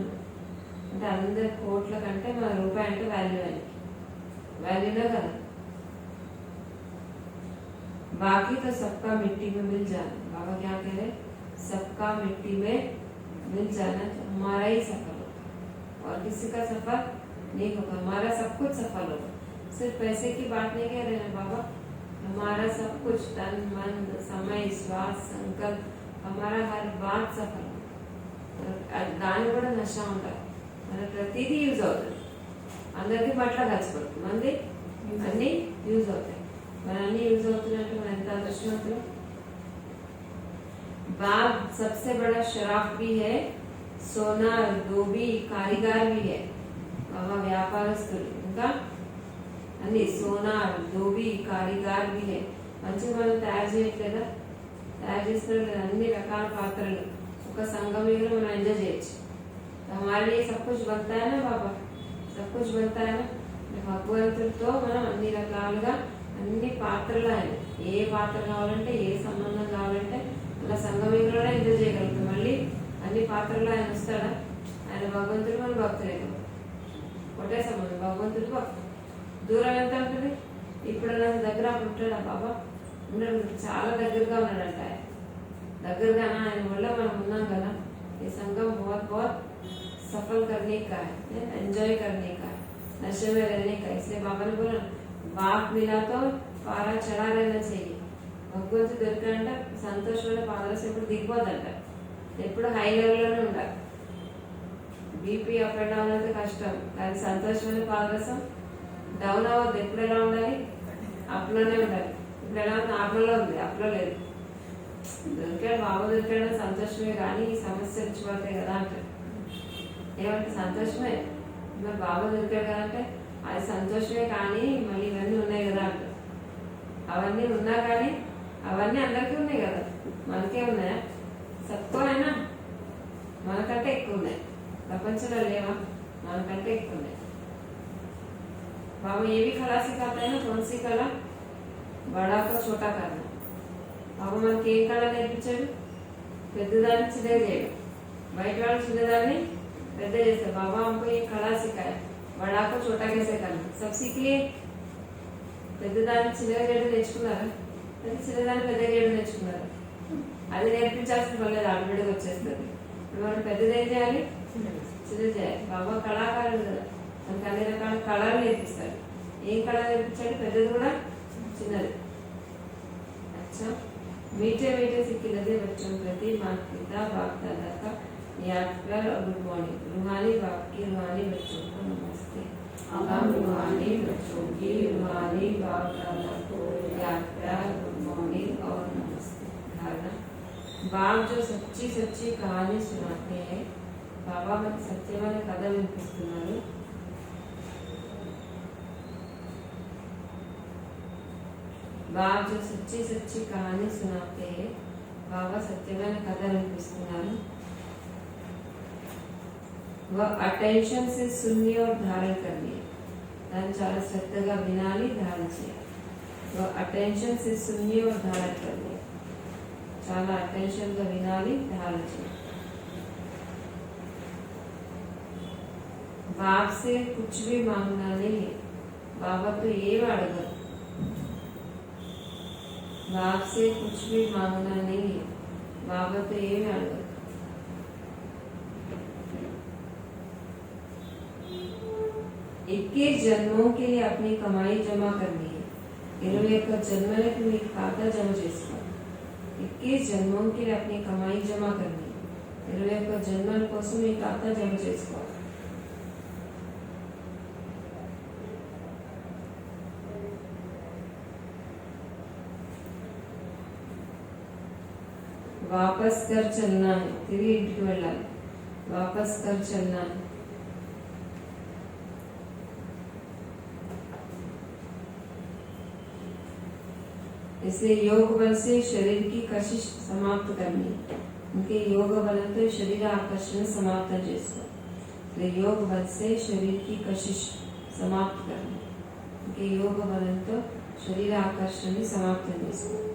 అంటే అందరి కోట్ల కంటే మన రూపాయి అంటే వాల్యూనే కదా. बाकी तो सबका मिट्टी में मिल जाना. बाबा क्या कह रहे? सबका मिट्टी में मिल जाना हमारा ही सफल होगा और किसी का सफल नहीं होगा. हमारा सब कुछ सफल होगा. सिर्फ पैसे की बात नहीं कह रहे हैं बाबा, हमारा सब कुछ तन मन समय श्वास संकल्प हमारा हर बात सफल होगा. దాని కూడా నష్టం ఉంటారు. మన ప్రతిదీ యూజ్ అవుతుంది. అందరికీ పట్ల కలిసిపోతుంది, మంది అన్ని యూజ్ అవుతాయి. మన అన్ని యూజ్ అవుతున్నట్టు మన ఎంత అదృష్టవంతులు. बाप सबसे बड़ा शराफ भी है, सोना धोबी कारीगर भी है. బాబా వ్యాపారస్తుడు, ఇంకా అన్ని సోనా ధోబీ కారీగర్ भी है. మంచిగా మనం తయారు చేయట్లేదా? తయారు చేస్తున్నారు కదా అన్ని రకాల పాత్రలు. ఒక సంఘం మీద మనం ఎంజాయ్ చేయొచ్చు. हमारे लिए सब कुछ बनता है ना बाबा, सब कुछ बनता है ना. భగవంతుడితో మనం అన్ని రకాలుగా అన్ని పాత్రలు ఆయన ఏ పాత్ర కావాలంటే ఏ సంబంధం కావాలంటే అలా సంగమయంలోనే ఎంజాయ్ చేయగలుగుతాం. మళ్ళీ అన్ని పాత్రలు ఆయన వస్తాడా? ఆయన భగవంతుడు, మన భక్తులే ఒకటే సంబంధం. భగవంతుడు భక్తుడు. దూరం ఎంత ఉంటుంది? ఇప్పుడు నా దగ్గర అప్పుడు ఉంటాడా బాబా? ఉన్నాడు, చాలా దగ్గరగా ఉన్నాడంట. ఆయన దగ్గరగా ఆయన వల్ల మనం ఉన్నాం కదా. ये संगम बहुत बहुत सफल करने का है, एंजॉय करने का है, नशे में रहने का। इसलिए बाबा ने बोला बाप मिला तो पारा चढ़ा रहना चाहिए. భగవంతుడు దొరికాడంట సంతోషమైన పాదరసం ఎప్పుడు దిగిపోదంట, ఎప్పుడు హై లెవెల్లోనే ఉండాలి. బీపీ అప్ అండ్ డౌన్ అయితే కష్టం, కానీ సంతోషమైన పాదరసం డౌన్ అవ్వద్దు. ఎప్పుడు ఎలా ఉండాలి? అప్లోనే ఉండాలి. ఇప్పుడు ఎలా ఉంది? నార్మల్లో ఉంది, అప్లో లేదు. దొరికాడు బాబు దొరికాడు సంతోషమే, కానీ ఈ సమస్య వచ్చి పడతాయి కదా అంటారు. ఏమంటే సంతోషమే, మరి బాబు దొరికాడు కదా అంటే అది సంతోషమే, కానీ మళ్ళీ ఇవన్నీ ఉన్నాయి కదా అంటారు. అవన్నీ ఉన్నా కానీ అవన్నీ అందరికీ ఉన్నాయి కదా, మనకే ఉన్నాయా? సత్తో అయినా మనకంటే ఎక్కువ ఉన్నాయి. ప్రపంచంలో లేవా? మనకంటే ఎక్కువ ఉన్నాయి. బాబు ఏవి కళా సిఖాతా है ना, कौन सी कला? बड़ा को छोटा करना. బాబు మనకి ఏం కళ నేర్పించాడు? పెద్దదాన్ని చిన్నగా చేయడం, బయట వాళ్ళు చిన్నదాన్ని పెద్ద చేస్తారు. బాబా हमको ये कला सिखाया, बड़ा को छोटा कैसे करना, सब सीख लिए. పెద్దదాన్ని చిన్నగా చేయడం నేర్చుకున్నారా? అది చిన్నదాన్ని పెద్దగా చేయడం నేర్చుకున్నారా? అది నేర్పించాల్సిన పర్లేదు, ఆటోమేటిక్గా వచ్చేస్తుంది. ఇప్పుడు మనం పెద్దది ఏం చేయాలి? చిన్నది చేయాలి. బాబా కళాకారుడు కదా, మనకు అన్ని రకాల కళలు నేర్పిస్తాడు. ఏం కళ నేర్పించాడు? పెద్దది కూడా చిన్నది. अच्छा, मीठे मीठे सिक्के लगे बच्चों प्रति माता पिता बाप दादा का याद प्यार और गुड मॉर्निंग. रूहानी बाप की रूहानी बच्चों को नमस्ते. हम रूहानी बच्चों की रूहानी बाप दादा को याद प्यार गुड मॉर्निंग और नमस्ते. धारणा: बाप जो सच्ची सच्ची कहानी सुनाते हैं, बाबा మనకి సత్యమైన కథ వినిపిస్తున్నారు. बाप जो सच्ची सच्ची कहानी सुनाते हैं, बाबा सत्यమైన కథ వినిపిస్తున్నారు. वह अटेंशन से सुनने और धारण करने, దాన్ని చాలా శ్రద్ధగా వినాలి, ధారణ చేయాలి. वह अटेंशन से सुनने और धारण करने, చాలా అటెన్షన్ గా వినాలి, ధారణ చేయాలి. बाप से कुछ भी मांगना नहीं है, బాబాతో ఏం అడగరు. बाप से कुछ भी मांगना नहीं है, बाबा तो ये भी अड़ग. 21 जन्मों के लिए अपनी कमाई जमा करनी है. 21 जन्मలకు మీ ఖాతా జమ చేసుకోవాలి. 21 జన్మం के लिए अपनी कमाई जमा करनी है. 21 జన్మల కోసం మీ ఖాతా జమ చేసుకోవాలి. वापस कर चलना है, తిరిగి ఇంటికి వెళ్ళాలి. वापस कर चलना है. इसे योग बल से शरीर की कशिश समाप्त करनी है. उनके योग बलंతో శరీర ఆకర్షణ సమాప్తం చేసుకోవాలి. योग बल से शरीर की कशिश समाप्त करनी है. उनके योग बलंతో శరీర ఆకర్షణని సమాప్తం చేసుకోవాలి.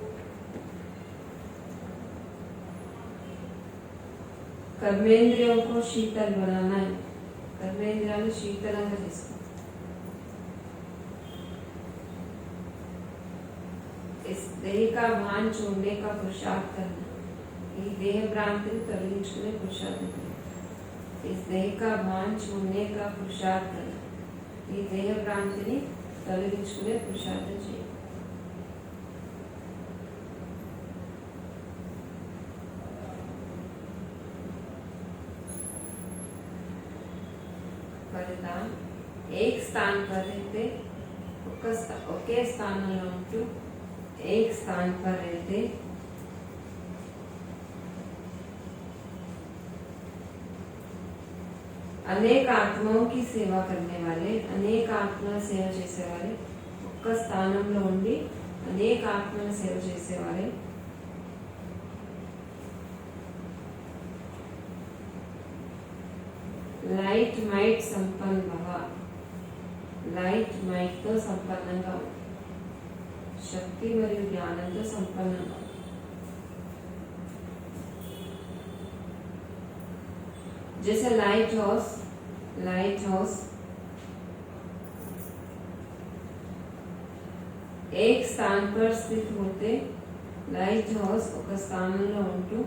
कर्मेंद्रियों को शीतल बनाना है. कर्मेंद्रियाలను శీతలంగా చేసుకోవాలి. इस देह का भान छोड़ने का पुरुषार्थ करना. ఈ దేహ భ్రాంతిని తొలగించుకునే పురుషార్థం. इस देह का भान छोड़ने का पुरुषार्थ करना. ఈ దేహ భ్రాంతిని తొలగించుకునే పురుషార్థం చేయాలి. వరదాన్: एक स्थान पर रहते, ఒకే స్థానంలో ఉంటూ एक स्थान पर रहते అనేక ఆత్మओं की సేవ करने वाले, అనేక ఆత్మల సేవ చేసేవారే, ఒక్క స్థానంలో ఉండి అనేక ఆత్మల సేవ చేసేవారే, लाइट माइट संपन्न भव, లైట్ మైట్తో సంపన్నంగా ఉంది, శక్తి మరియు జ్ఞానంతో సంపన్నంగా ఉంది. जैसे लाइट हाउस एक स्थान पर स्थित होते, लाइट हाउस ఒక స్థానంలో ఉంటూ,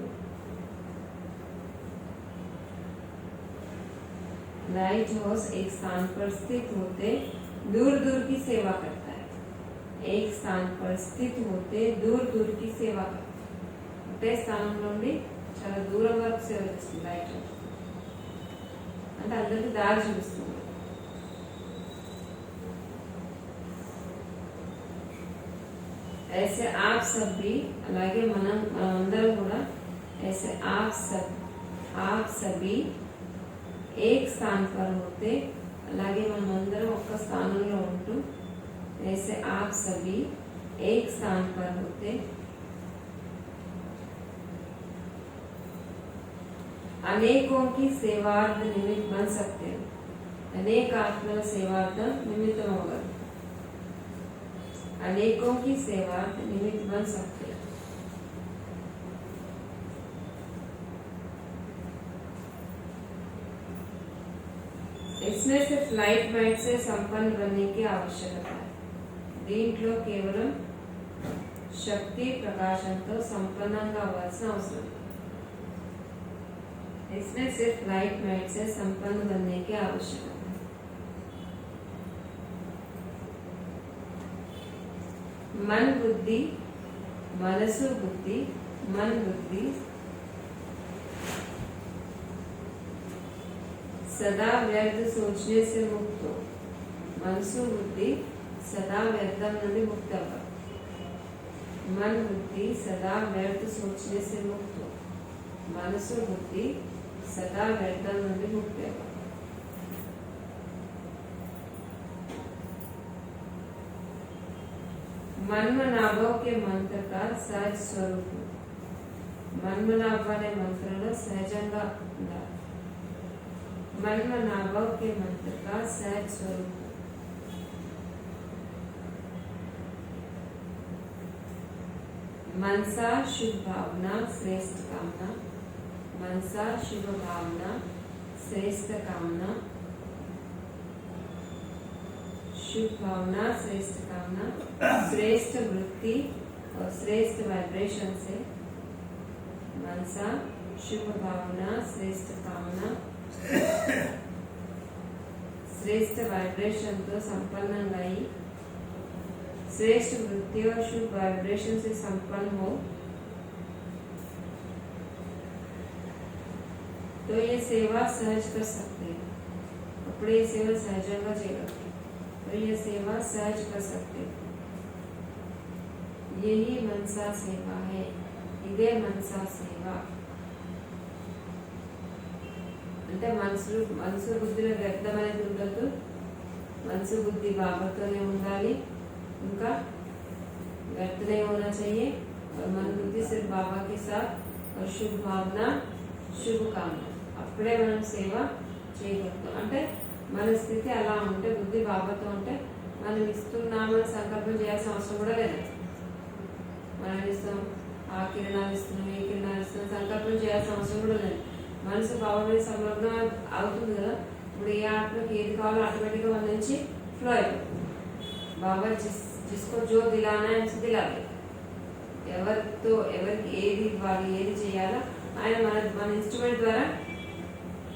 लाइट हाउस एक स्थान पर स्थित होते दूर दूर की सेवा करता है. एक स्थान पर स्थित होते दूर दूर की सेवा करता है. ఒకటే స్థానం నుండి చాలా దూరం వరకు సేవ చేస్తుంది లైట్ హౌస్. అంటే అందరికి దారి చూపిస్తుంది. ऐसे आप सब भी అలాగే మనమందరం కూడా ऐसे आप सभी एक स्थान पर होते, అలాగే మనమందరం ఒక్క స్థానంలో ఉంటూ ऐसे आप सभी एक स्थान पर होते अनेकों की सेवार्थ निमित्त बन सकते हो. अनेक आत्मల సేవార్థ నిమిత్తం అవ్వగలరు. अनेकों की सेवार्थ निमित्त बन सकते हैं. इसमें सिर्फ लाइट माइट से संपन्न बनने की आवश्यकता है. దీంట్లో కేవలం శక్తి ప్రకాశంతో సంపన్నంగా అవ్వాల్సిన అవసరం. इसमें सिर्फ लाइट माइट से संपन्न बनने की आवश्यकता है. मन बुद्धि मनसु बुद्धि मन बुद्धि सदा व्यर्थ सोचने से मुक्त हो. मनसु बुद्धि सदा व्यर्थం నుండి ముక్తి అవ్వాలి. मन बुद्धि सदा व्यर्थ सोचने से मुक्त हो. मनसु बुद्धि सदा व्यर्थం నుండి ముక్తి అవ్వాలి. మన్మనాభవ के मंत्र का सहज स्वरूप. మన్మనాభ అనే మంత్రంలో సహజంగా ఉండాలి. మన్మనాభవ के मंत्र का सहज स्वरूप. मनसा शुभ भावना श्रेष्ठ कामना. मनसा शुभ भावना श्रेष्ठ कामना. शुभ भावना श्रेष्ठ कामना, श्रेष्ठ वृत्ति और श्रेष्ठ वाइब्रेशन से. मनसा शुभ भावना श्रेष्ठ कामना श्रेष्ठ वाइब्रेशन तो संपन्नंगा अयि श्रेष्ठ वृत्ति और शुभ वाइब्रेशन से संपन्न हो तो ये सेवा सहज कर सकते हैं. अपने ये सेवा सहजंगा చేయగలరు. तो ये सेवा सहज कर सकते हैं. यही मनसा सेवा है. ఇదే మనసా సేవ. అంటే మనసు బుద్ధిలో వ్యర్థం అనేది ఉండదు. మనసు బుద్ధి బాబాతోనే ఉండాలి. उनका व्यर्थ नहीं होना चाहिए और मन बुद्धि सिर्फ बाबा के साथ और शुभ भावना शुभ कामना. అప్పుడే మనం సేవ చేయగలుగుతాం. అంటే మన స్థితి అలా ఉంటే బుద్ధి బాబాతో ఉంటే మనం ఇస్తున్నామని సంకల్పం చేయాల్సిన అవసరం కూడా లేదు. మనం ఇస్తాం ఆ కిరణాలు ఇస్తున్నాం ఈ కిరణాలు ఇస్తున్నాం సంకల్పం చేయాల్సిన అవసరం కూడా లేదు. మనసు బాబా మీద సంలగ్నం అవుతుంది కదా. ఇప్పుడు ఏ ఆత్మకి ఏది కావాలో ఆటోమేటిక్గా మన నుంచి ఫ్లో అయిపోతుంది. బాబా जिसको जो दिलाना है उसे दिला दे. ఎవరితో ఎవరికి ఏది ఇవ్వాలి ఏది చేయాలో ఆయన మన ఇన్స్ట్రుమెంట్ ద్వారా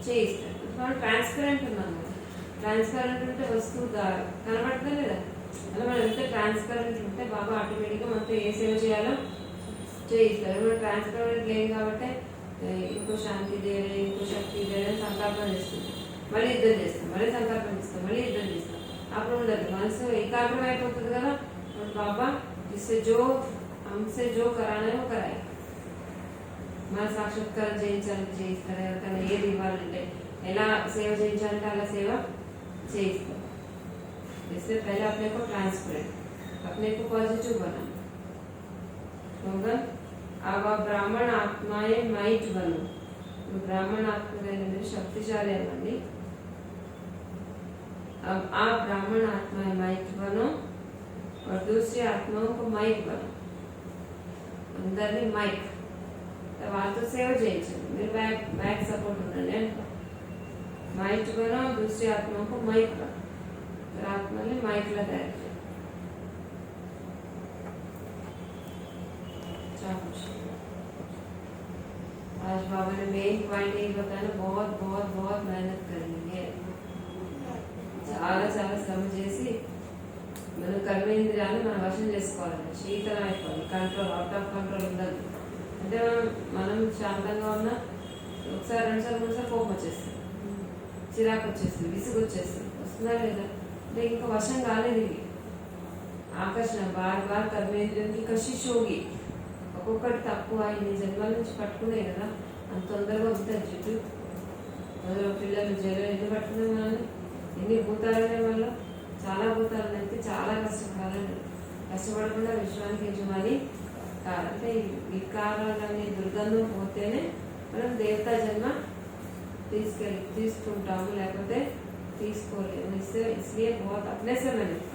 చేయిస్తాడు. మనం ట్రాన్స్పరెంట్ ఉన్నాం కదా. ట్రాన్స్పరెంట్ ఉంటే వస్తువు కనబడతా లేదా. అలా మనం ఎంత ట్రాన్స్పరెంట్ ఉంటే బాబా ఆటోమేటిక్గా మనతో ఏ సేవ చేయాలో చేయిస్తారు. మనం ట్రాన్స్పరెంట్ లేదు కాబట్టి ఇంకో శాంతి దేరే ఇంకో శక్తి దేరే సంకల్పం చేస్తుంది. మళ్ళీ యుద్ధం చేస్తాం, మళ్ళీ సంకల్పం చేస్తాం, మళ్ళీ యుద్ధం చేస్తాం. అప్పుడు ఉండదు. మనసు ఏకాగ్రం అయిపోతుంది కదా. బాబా जिससे जो हमसे जो कराना है वो कराए. మన సాక్షాత్కారం చేయించాలంటే చేయిస్తారు. ఎవరికైనా ఏది ఇవ్వాలంటే ఎలా సేవ చేయించాలంటే అలా సేవ చేయిస్తారు. इससे पहले अपने को ट्रांसपेरेंट अपने को पॉजिटिव बना होगा. अब आप ब्राह्मण आत्माएं माइट बनो. ब्राह्मण आत्मा शक्तिशाली अव्వండి. अब आप ब्राह्मण आत्मा माइक बनो और दूसरी आत्माओं को माइक बनो అందరినీ మైక్ వాళ్ళతో సేవ్ చేయించండి మీరు बैक सपोर्ट ఉండండి అనుకో माइक बनो दूसरी आत्माओं को माइक बनो फिर आत्मा ने माइक लगाया आज बाबा ने मेन पॉइंट यही बताया ना बहुत बहुत बहुत मेहनत करनी है చాలా చాలా శ్రమ చేసి మన కర్మేంద్రియాన్ని మనం వశం చేసుకోవాలండి శీతలం అయిపోవాలి కంట్రోల్ అవుట్ ఆఫ్ కంట్రోల్ ఉండదు అంటే మనం శాంతంగా ఉన్న ఒకసారి రెండుసార్లు మూడుసార్లు కోపం వచ్చేస్తుంది చిరాకు వచ్చేస్తుంది విసుగు వచ్చేస్తుంది వస్తుందా లేదా అంటే ఇంకా వశం కాలేదు ఇవి ఆకర్షణ బార్ బార్ కర్మేంద్రియంకి కషిష్ హోగి ఒక్కొక్కటి తక్కువ ఇన్ని జన్మల నుంచి పట్టుకున్నాయి కదా అంత తొందరగా వస్తుంది జిడ్డు అందులో పిల్లలు జైలు ఎన్ని పట్టుకున్నాయి మనల్ని ఎన్ని భూతాలనే వల్ల చాలా భూతాలు అయితే చాలా కష్టపడాలండి కష్టపడకుండా విశ్వానికి యజమాని అంటే వికారాలనే దుర్గంధం పోతేనే మనం దేవతా జన్మ తీసుకుంటాము లేకపోతే తీసుకోలేము इसलिए बहुत अपने से मेहनत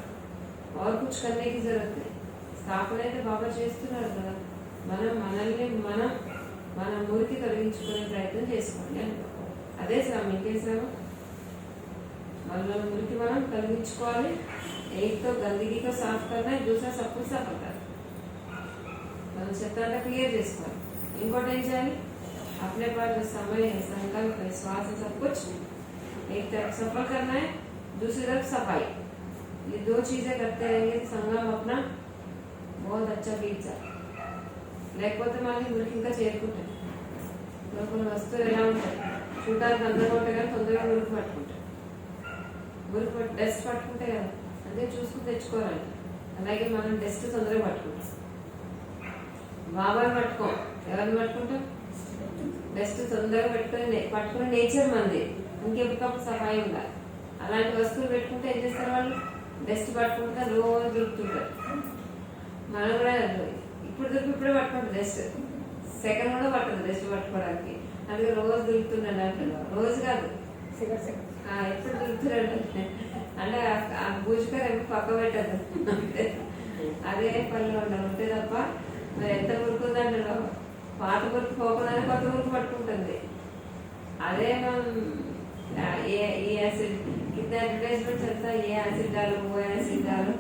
और कुछ करने की जरूरत नहीं స్థాపన అయితే బాబా చేస్తున్నారు కదా మనం మనల్ని మన మురికి తొలగించుకునే ప్రయత్నం చేసుకోండి అనుకో అదే శ్రమ ఇంకే శ్రమ మనలో మురికి మనం తొలగించుకోవాలి एक तो गंदगी को साफ करना है दूसरा सब कुछ सफल करना మనం చెత్త అంతా క్లియర్ చేసుకోవాలి ఇంకోటి ఏం చేయాలి अपने पास जो समय है संकल्प है श्वास है सब कुछ एक तरफ सफल करना है दूसरी तरफ सफाई ये दो चीजें करते रहेंगे तो संगम अपना बहुत अच्छा बीत जाए లేకపోతే మళ్ళీ మురికి ఇంకా చేరుకుంటాయి కొన్ని వస్తువులు ఎలా ఉంటాయి చూడడానికి అందరూ ఉంటాయి కానీ తొందరగా మురికి పట్టుకుంటాయి డస్ట్ పట్టుకుంటాయి కదా అదే చూసుకుని తెచ్చుకోవాలి అలాగే మనం డస్ట్ తొందరగా పట్టుకుంటాం బాబాని పట్టుకోం ఎవరిని పట్టుకుంటాం డస్ట్ తొందరగా పట్టుకునే నేచర్ మంది ఇంకెప్పటికప్పుడు సఫాయి ఉండాలి అలాంటి వస్తువులు పెట్టుకుంటే ఏం చేస్తారు వాళ్ళు డస్ట్ పట్టుకుంటే రోజు దొరుకుతుంటారు మనం కూడా ఇప్పుడు ఇప్పుడే పట్టుకుంటారు డస్ట్ సెకండ్ కూడా పట్టదు డస్ట్ పట్టుకోవడానికి అందుకే రోజు దొరుకుతుండండి అంటున్నారు రోజు కాదు ఎప్పుడు దొరుకుతున్నాడు అంటే ఆ భూజుకర్ ఎప్పుడు పక్క పెట్టదు అదే పనిలో ఉంటే తప్ప మరి ఎంత మురుకుందంటాడు పాత మురికి పోకుండా కొత్త మురికి పట్టుకుంటుంది అదే మనం ఈ యాసిడ్ कितने एडवर्टाइजमेंट चलता है ये एसिड डालो वो एसिड डालो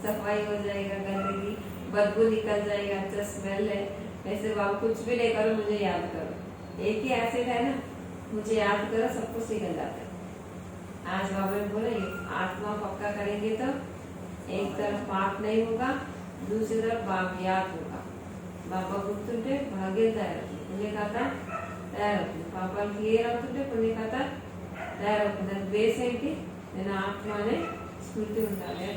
सफाई हो जाएगा गंदगी बदबू निकल जाएगा अच्छा स्मेल है वैसे बाबू कुछ भी नहीं करो मुझे याद करो एक ही एसिड है ना मुझे याद करो सब कुछ निकल जाता है आज बाबा ने बोला आत्मा पक्का करेंगे तो एक तरफ पाप नहीं होगा दूसरी तरफ बाप याद होगा बाबा गुर्तुंटे भाग्य तैयारవుతుంది పుణ్యకథ తయారవుతుంది పాపాలు క్లియర్ అవుతుంటే పుణ్యకథ తయారవుతుంది అది బేస్ ఏంటి నేను ఆత్మ అనే స్మృతి ఉండాలి